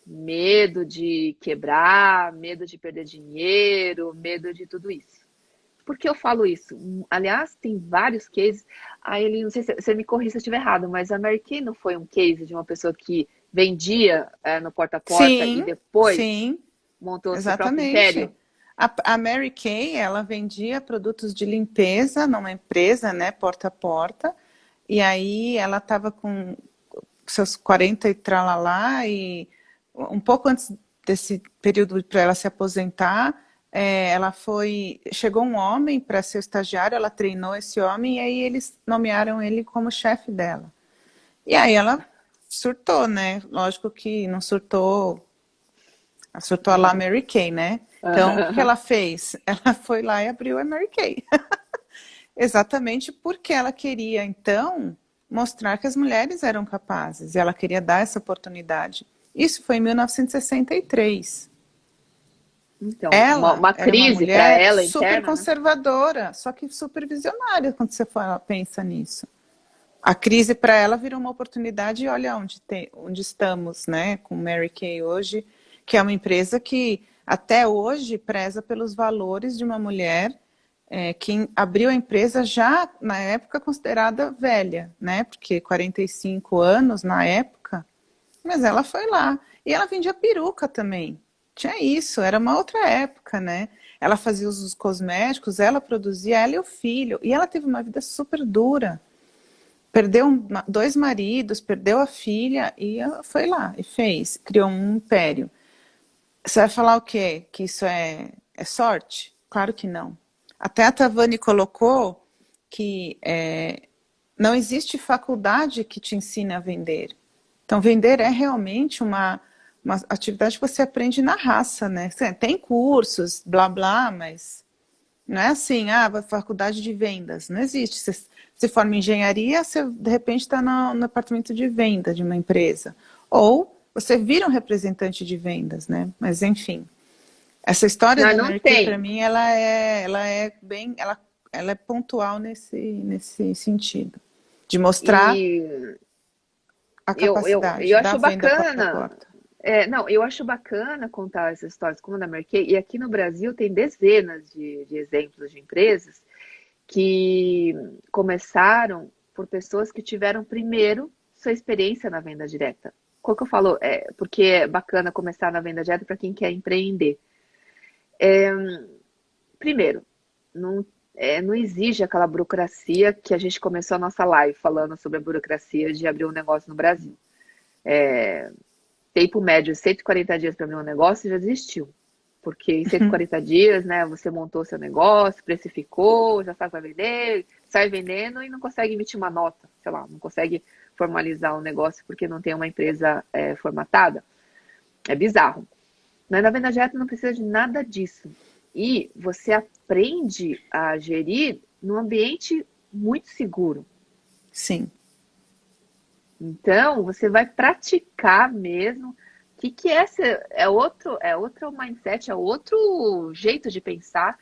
Medo de quebrar, medo de perder dinheiro, medo de tudo isso. Por que eu falo isso? Aliás, tem vários cases. Aí ele, não sei se você me corrija se eu estiver errado, mas a Mary Kay não foi um case de uma pessoa que vendia no porta a porta e
sim,
depois
sim,
montou seu próprio
exatamente.
império?
A Mary Kay, ela vendia produtos de limpeza numa empresa, né, porta a porta, e aí ela estava com seus 40 e tralalá, e um pouco antes desse período para ela se aposentar, chegou um homem para ser estagiário, ela treinou esse homem, e aí eles nomearam ele como chefe dela. E aí ela surtou, né? Lógico que não surtou, surtou a lá Mary Kay, né? Então, o que ela fez? Ela foi lá e abriu a Mary Kay. Exatamente porque ela queria, então, mostrar que as mulheres eram capazes e ela queria dar essa oportunidade. Isso foi em 1963.
Então,
Ela
uma
era uma
crise para
mulher
ela
super
interna, né?
conservadora, só que super visionária quando você pensa nisso. A crise para ela virou uma oportunidade e olha onde estamos, né, com Mary Kay hoje, que é uma empresa que até hoje preza pelos valores de uma mulher que abriu a empresa já na época considerada velha, né, porque 45 anos na época, mas ela foi lá. E ela vendia peruca também. Tinha isso, era uma outra época, né? Ela fazia os cosméticos, ela produzia, ela e o filho. E ela teve uma vida super dura. Perdeu dois maridos, perdeu a filha e ela foi lá e fez, criou um império. Você vai falar o quê? Que isso é sorte? Claro que não. Até a Tavani colocou que não existe faculdade que te ensine a vender. Então, vender é realmente uma atividade que você aprende na raça, né? Tem cursos, blá blá, mas não é assim, faculdade de vendas. Não existe. Você forma em engenharia, você de repente está no departamento de venda de uma empresa. Ou você vira um representante de vendas, né? Mas enfim, essa história
Não,
da
não
Mary Kay para
tem.
mim, ela é pontual nesse sentido, de mostrar
E
a
eu
capacidade da
acho
venda porta a
bacana.
porta.
Não, eu acho bacana contar essas histórias como a da Mary Kay. E aqui no Brasil tem dezenas de exemplos de empresas que começaram por pessoas que tiveram primeiro sua experiência na venda direta. Qual que eu falo? Porque é bacana começar na venda direta para quem quer empreender. Primeiro, não exige aquela burocracia que a gente começou a nossa live falando sobre a burocracia de abrir um negócio no Brasil. Tempo médio de 140 dias para abrir um negócio já existiu. Porque em 140 dias, né, você montou seu negócio, precificou, já sabe que vai vender, sai vendendo e não consegue emitir uma nota, sei lá, não consegue formalizar um negócio porque não tem uma empresa formatada. É bizarro. Mas na venda direta não precisa de nada disso. E você aprende a gerir num ambiente muito seguro.
Sim,
Então, você vai praticar mesmo. O que é ser, é outro mindset, é outro jeito de pensar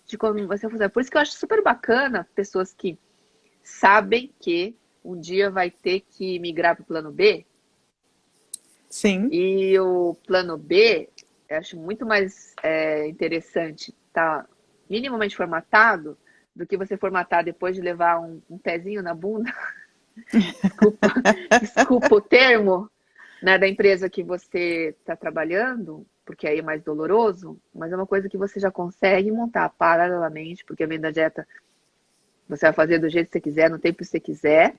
de como você fazer. Por isso que eu acho super bacana pessoas que sabem que um dia vai ter que migrar para o plano B.
sim,
E o plano B, eu acho muito mais interessante estar minimamente formatado do que você formatar depois de levar um pezinho na bunda. Desculpa, desculpa o termo, né, da empresa que você está trabalhando, porque aí é mais doloroso, mas é uma coisa que você já consegue montar paralelamente, porque a venda direta você vai fazer do jeito que você quiser, no tempo que você quiser,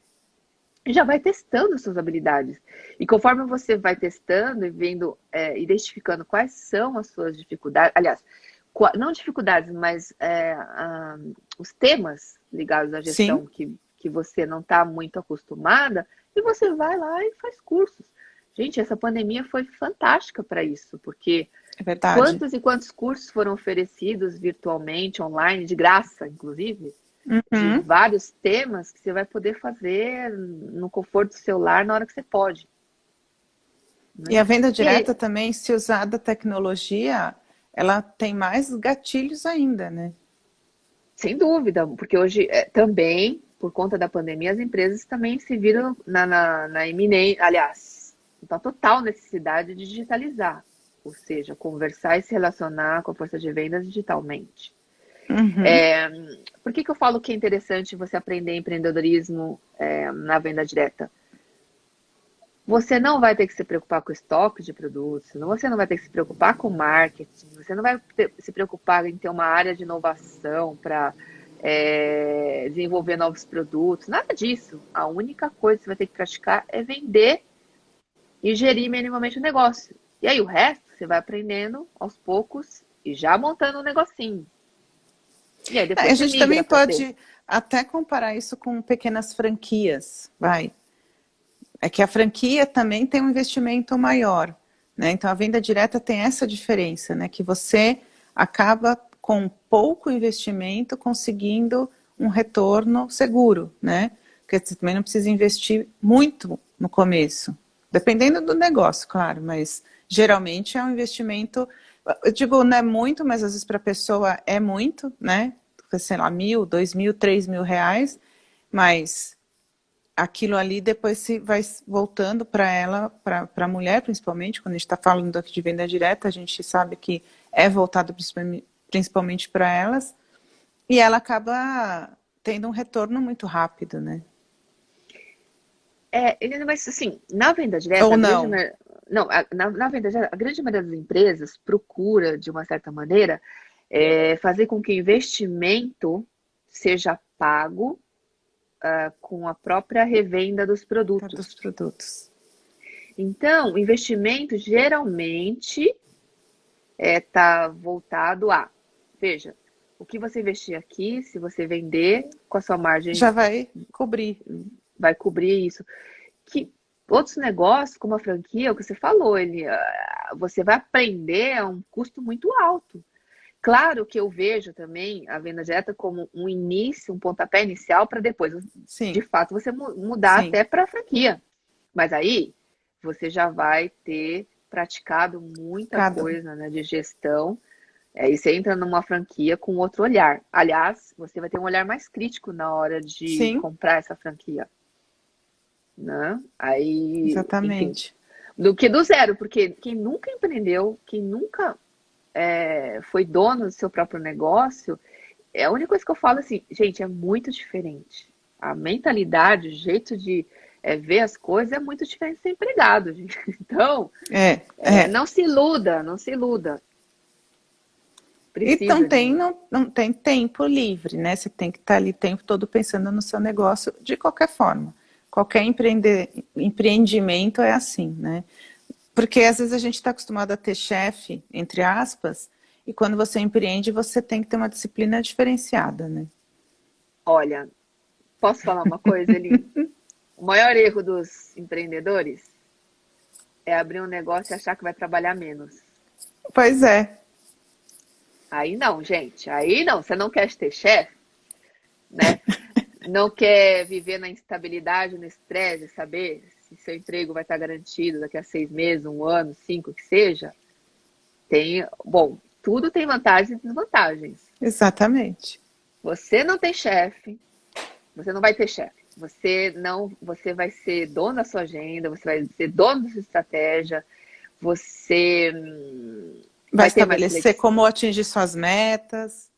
e já vai testando suas habilidades. E conforme você vai testando e vendo, identificando quais são as suas dificuldades, aliás, não dificuldades, mas os temas ligados à
Sim,
gestão que você não está muito acostumada, e você vai lá e faz cursos. Gente, essa pandemia foi fantástica para isso, porque
é verdade.
quantos e quantos cursos foram oferecidos virtualmente, online, de graça, inclusive, de
Uhum.
vários temas que você vai poder fazer no conforto do seu lar na hora que você pode,
E
né?
a venda
E aí,
direta também, se usar da tecnologia, ela tem mais gatilhos ainda, né?
sem dúvida, porque hoje também, por conta da pandemia, as empresas também se viram na iminente, aliás, na total necessidade de digitalizar, ou seja, conversar e se relacionar com a força de vendas digitalmente.
Uhum.
Por que eu falo que é interessante você aprender empreendedorismo na venda direta? Você não vai ter que se preocupar com o estoque de produtos, você não vai ter que se preocupar com marketing, você não vai se preocupar em ter uma área de inovação para desenvolver novos produtos, nada disso. A única coisa que você vai ter que praticar é vender e gerir minimamente o negócio. E aí o resto você vai aprendendo aos poucos e já montando um negocinho. E aí
A
depois você
gente
migra
também
para ter.
pode até comparar isso com pequenas franquias, vai. É que a franquia também tem um investimento maior, né? Então a venda direta tem essa diferença, né? Que você acaba com pouco investimento conseguindo um retorno seguro, né? Porque você também não precisa investir muito no começo, dependendo do negócio, claro, mas geralmente é um investimento, eu digo, não é muito, mas às vezes para a pessoa é muito, né? Sei lá, 1.000, 2.000, 3.000 reais, mas aquilo ali depois se vai voltando para ela, para a mulher principalmente, quando a gente está falando aqui de venda direta, a gente sabe que é voltado principalmente para elas, e ela acaba tendo um retorno muito rápido, né?
Mas assim, na venda direta,
Ou não.
não, na venda direta, a grande maioria das empresas procura, de uma certa maneira, fazer com que o investimento seja pago com a própria revenda dos
Dos
produtos.
produtos.
Então, o investimento geralmente está voltado a, veja, o que você investir aqui, se você vender com a sua margem,
Já vai cobrir.
vai cobrir isso. Que outros negócios, como a franquia, o que você falou, você vai aprender a um custo muito alto. Claro que eu vejo também a venda direta como um início, um pontapé inicial para depois, de
Sim,
fato, você mudar
sim.
até para a franquia. Mas aí você já vai ter praticado muita
Cada.
coisa, né, de gestão. E você entra numa franquia com outro olhar. Aliás, você vai ter um olhar mais crítico na hora de
Sim,
comprar essa franquia, né? Aí, enfim,
exatamente.
do que do zero, porque quem nunca empreendeu, quem nunca foi dono do seu próprio negócio, a única coisa que eu falo assim, gente, é muito diferente. A mentalidade, o jeito de ver as coisas é muito diferente de ser empregado, gente. Então,
É, é.
não se iluda, não se iluda.
E não
Precisa de
tem,
um.
não tem tempo livre, né? Você tem que estar ali o tempo todo pensando no seu negócio de qualquer forma. Qualquer empreendimento é assim, né? Porque às vezes a gente está acostumado a ter chefe, entre aspas, e quando você empreende, você tem que ter uma disciplina diferenciada, né?
Olha, posso falar uma coisa, Eli? O maior erro dos empreendedores é abrir um negócio e achar que vai trabalhar menos.
Pois é,
Aí não, gente. Aí não. Você não quer ter chefe, né? Não quer viver na instabilidade, no estresse, saber se seu emprego vai estar garantido daqui a 6 meses, um ano, 5, que seja. Bom, tudo tem vantagens e desvantagens.
exatamente.
Você não tem chefe, você não vai ter chefe. Você vai ser dono da sua agenda, você vai ser dono da sua estratégia, você
Vai
vai ter mais
estabelecer
flexibilidade.
como atingir suas metas.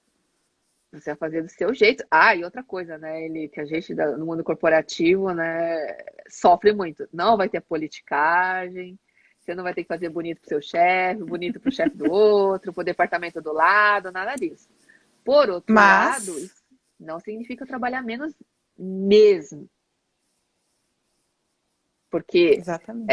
Você vai fazer do seu jeito. Ah, e outra coisa, né? Que a gente no mundo corporativo, né, sofre muito. Não vai ter politicagem, você não vai ter que fazer bonito pro seu chefe, bonito pro chefe do outro, pro departamento do lado, nada disso. Por outro lado,
Mas,
isso não significa trabalhar menos mesmo, porque
exatamente.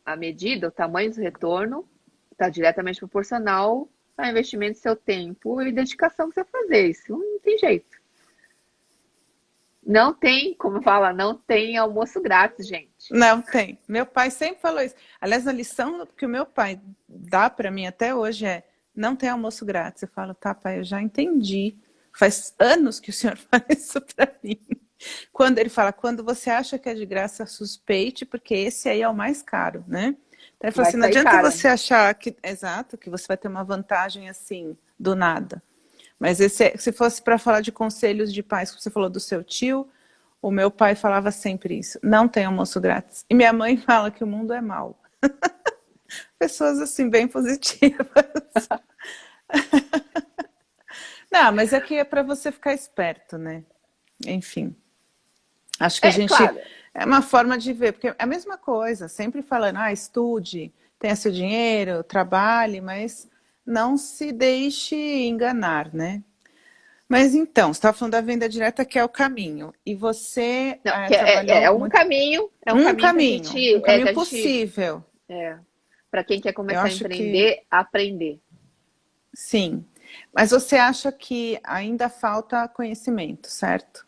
a medida, o tamanho do retorno, está diretamente proporcional ao investimento do seu tempo e dedicação que você fazer. Isso não tem jeito. Não tem, como fala, não tem almoço grátis, gente.
Não tem. Meu pai sempre falou isso. Aliás, a lição que o meu pai dá para mim até hoje é: não tem almoço grátis. Eu falo, tá, pai, eu já entendi. Faz anos que o senhor fala isso para mim. Quando ele fala, quando você acha que é de graça, suspeite, porque esse aí é o mais caro, né? Então ele falou
Vai
assim, não
sair
adianta
cara.
você achar que, exato, que você vai ter uma vantagem assim, do nada. Mas se fosse para falar de conselhos de pais, que você falou do seu tio, o meu pai falava sempre isso, não tem almoço grátis. E minha mãe fala que o mundo é mau. Pessoas assim, bem positivas. Não, mas é que é para você ficar esperto, né? Enfim. Acho que a
É,
gente
claro.
é uma forma de ver, porque é a mesma coisa, sempre falando, estude, tenha seu dinheiro, trabalhe, mas não se deixe enganar, né? Mas então, você estava falando da venda direta que é o caminho, e você
Não,
trabalhou muito
é um caminho
um
que
caminho
a gente,
possível.
para quem quer
Eu
começar a
acho que
empreender, aprender.
sim. Mas você acha que ainda falta conhecimento, certo?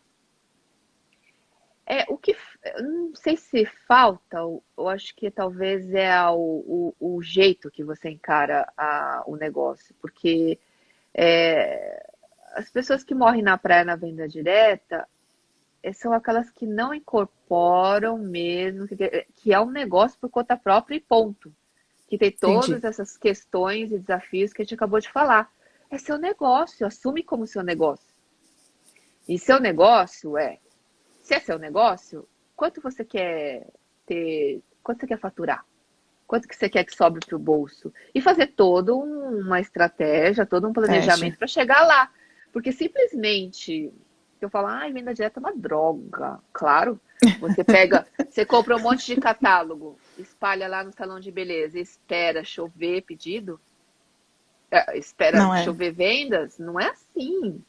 Eu não sei se falta, eu acho que talvez é o jeito que você encara o negócio, porque é, as pessoas que morrem na praia na venda direta são aquelas que não incorporam mesmo, que é um negócio por conta própria e ponto. Que tem
Entendi.
todas essas questões e desafios que a gente acabou de falar. É seu negócio, assume como seu negócio. E seu negócio se é seu negócio, quanto você quer ter, quanto você quer faturar? Quanto que você quer que sobre para o bolso? E fazer toda uma estratégia, todo um planejamento
Estratégia.
para chegar lá. Porque simplesmente eu falo, venda direta é uma droga. Claro, você compra um monte de catálogo, espalha lá no salão de beleza, espera chover pedido, espera
Não é?
chover vendas, não é assim.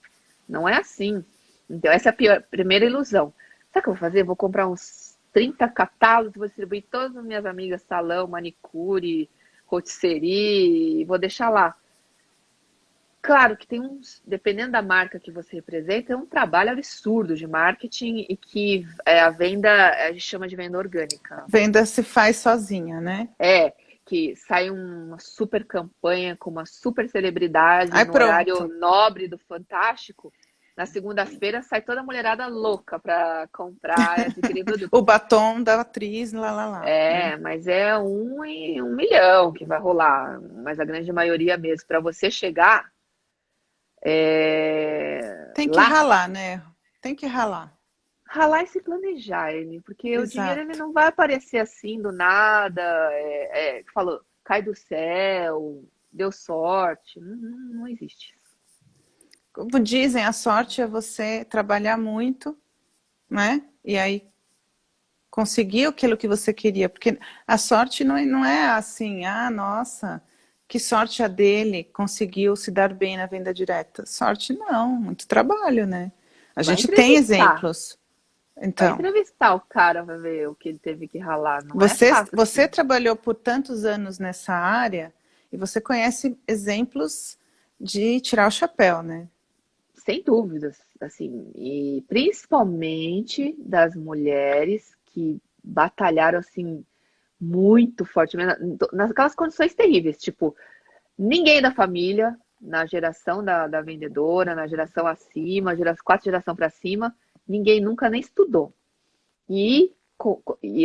Não é assim. Então, essa é a primeira ilusão. Sabe o que eu vou fazer? Vou comprar uns 30 catálogos, vou distribuir todas as minhas amigas, salão, manicure, rotisserie, e vou deixar lá. Claro que tem dependendo da marca que você representa, é um trabalho absurdo de marketing e que a venda, a gente chama de venda orgânica.
Venda se faz sozinha, né?
Que sai uma super campanha com uma super celebridade
Aí
no horário
pronto.
nobre do Fantástico. Na segunda-feira sai toda a mulherada louca para comprar e adquirir produto.
O batom da atriz, lá, lá, lá, né?
Mas é 1 em 1 milhão que vai rolar, mas a grande maioria mesmo. Para você chegar
Tem que
lá,
ralar, né? Tem que ralar.
ralar e se planejar, ele, porque o dinheiro ele
Exato.
não vai aparecer assim do nada, falou, cai do céu, deu sorte, não existe.
Como dizem, a sorte é você trabalhar muito, né? E aí conseguir aquilo que você queria. Porque a sorte não é assim, nossa, que sorte a dele, conseguiu se dar bem na venda direta. Sorte não, muito trabalho, né? A
Vai
gente tem
entrevistar,
exemplos.
vai
Então,
entrevistar o cara, vai ver o que ele teve que ralar, não é fácil
você
assim.
trabalhou por tantos anos nessa área e você conhece exemplos de tirar o chapéu, né?
Sem dúvidas, assim, e principalmente das mulheres que batalharam assim muito fortemente naquelas condições terríveis, tipo, ninguém da família, na geração da vendedora, na geração acima, 4 geração para cima, ninguém nunca nem estudou. E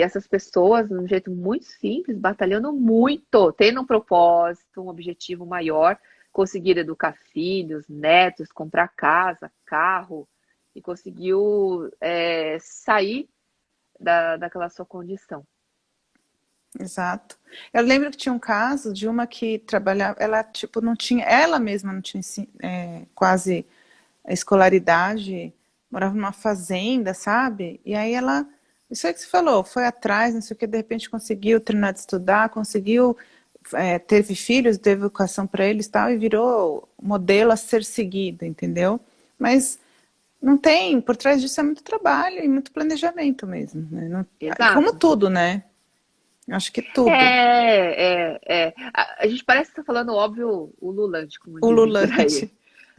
essas pessoas, de um jeito muito simples, batalhando muito, tendo um propósito, um objetivo maior, conseguiram educar filhos, netos, comprar casa, carro, e conseguiu sair daquela sua condição.
exato. Eu lembro que tinha um caso de uma que trabalhava, ela tipo não tinha, ela mesma não tinha quase a escolaridade, morava numa fazenda, sabe? E aí ela, isso aí que você falou, foi atrás, não sei o que, de repente conseguiu terminar de estudar, conseguiu, teve filhos, teve educação para eles e tal, e virou modelo a ser seguido, entendeu? Mas não tem, por trás disso é muito trabalho e muito planejamento mesmo, né? Como
Exato.
tudo, né? Acho que tudo.
A gente parece que tá falando óbvio ululante, como dizem por aí.
Ululante.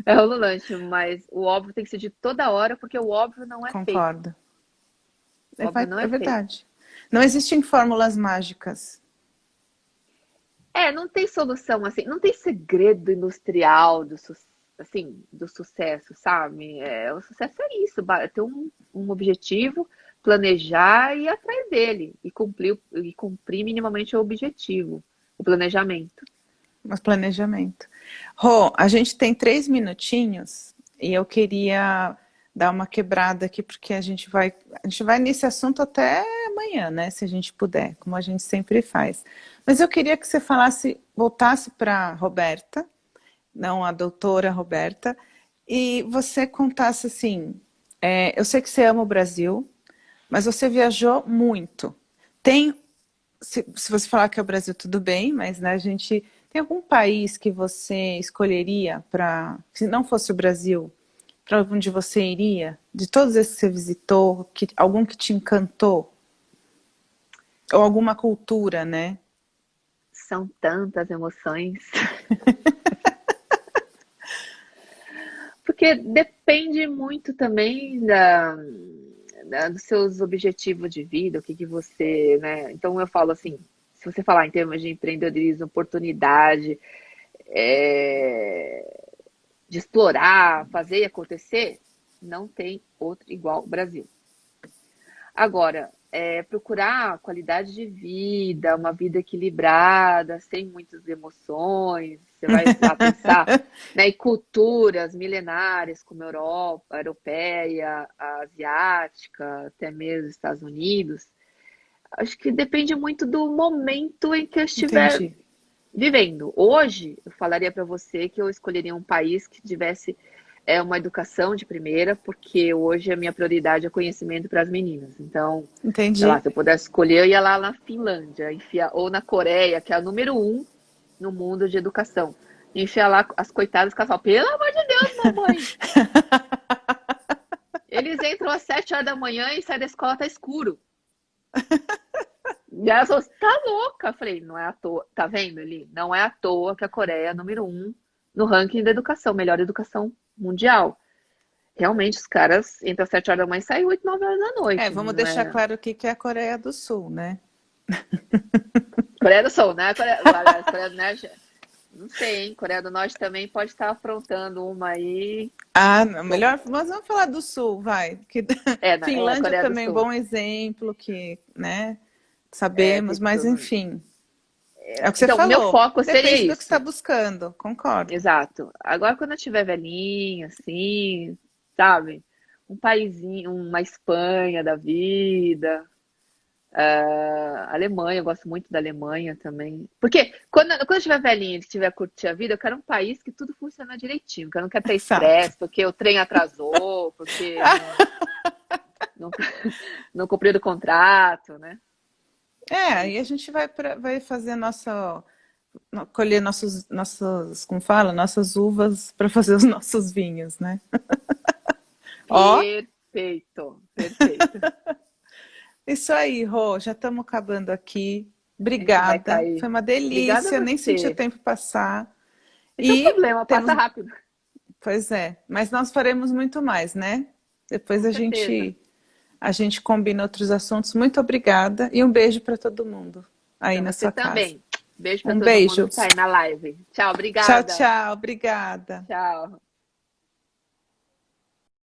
É ululante, mas o óbvio tem que ser de toda hora, porque o óbvio não é feito.
Concordo.
O óbvio não
É
é feito.
verdade. Não existem fórmulas mágicas.
Não tem solução assim, não tem segredo industrial assim, do sucesso, sabe? O sucesso é isso, ter um objetivo, planejar e ir atrás dele e cumprir minimamente o objetivo, o planejamento.
Mas planejamento. Rô, a gente tem 3 minutinhos e eu queria dar uma quebrada aqui, porque a gente vai nesse assunto até amanhã, né? Se a gente puder, como a gente sempre faz. Mas eu queria que você voltasse para Roberta, não a doutora Roberta, e você contasse assim, eu sei que você ama o Brasil, mas você viajou muito. Tem se você falar que é o Brasil, tudo bem, mas né, a gente tem algum país que você escolheria para, se não fosse o Brasil, para onde você iria? De todos esses que você visitou, algum que te encantou? Ou alguma cultura, né?
São tantas emoções. Porque depende muito também dos seus objetivos de vida, o que você, né? Então eu falo assim, se você falar em termos de empreendedorismo, oportunidade, de explorar, fazer e acontecer, não tem outro igual o Brasil. Agora, procurar qualidade de vida, uma vida equilibrada, sem muitas emoções. Você vai lá pensar, né, em culturas milenárias como a Europa, a europeia, a asiática, até mesmo os Estados Unidos. Acho que depende muito do momento em que eu estiver
Entendi.
vivendo. Hoje, eu falaria para você que eu escolheria um país que tivesse uma educação de primeira, porque hoje a minha prioridade é conhecimento para as meninas. Então, sei lá,
Entendi.
se eu pudesse escolher, eu ia lá na Finlândia, ou na Coreia, que é a número 1 no mundo de educação. Enfiar lá as coitadas que falam, pelo amor de Deus, mamãe! Eles entram às 7 horas da manhã e saem da escola, tá escuro. E elas falam, tá louca? Eu falei, não é à toa, tá vendo ali? Não é à toa que a Coreia é a número 1 no ranking da educação, melhor educação mundial. Realmente, os caras entram às 7 horas da manhã e saem 8, 9 horas da noite.
Vamos
Não
deixar
é...
claro aqui que é a Coreia do Sul, né?
Coreia do Sul, né? Coreia do Norte, não sei, hein? Coreia do Norte também pode estar aprontando uma aí.
Ah, não, melhor, mas vamos falar do Sul, vai. Finlândia
Coreia do
também é
Sul.
bom exemplo, que, né, sabemos,
Tem
mas
tudo.
enfim, é o que você
Então, meu
falou.
foco seria
Depende do que você está
isso.
buscando, concordo.
Exato. Agora, quando eu tiver velhinha, assim, sabe? Um paísinho, uma Espanha da vida. Alemanha, eu gosto muito da Alemanha também. Porque quando eu estiver velhinha e estiver curtindo a vida, eu quero um país que tudo funciona direitinho. Que eu não quero ter
Exato.
estresse, porque o trem atrasou, porque não, não cumpriu o contrato, né?
Aí a gente vai fazer colher como fala, nossas uvas para fazer os nossos vinhos, né? Ó,
Perfeito, perfeito.
isso aí, Rô, já estamos acabando aqui.
A gente vai
Obrigada,
cair.
foi uma
Obrigada a
delícia, nem senti o
você.
tempo passar.
Não tem
E
problema, passa
temos,
rápido,
pois é, mas nós faremos muito mais, né? Depois
com certeza.
a gente combina outros assuntos. Muito obrigada e um beijo para todo mundo aí
Para
na
você
sua casa.
também. Beijo para
Um
todo mundo
beijo.
que está aí na live. Tchau,
Tchau,
obrigada.
tchau. Obrigada.
Tchau.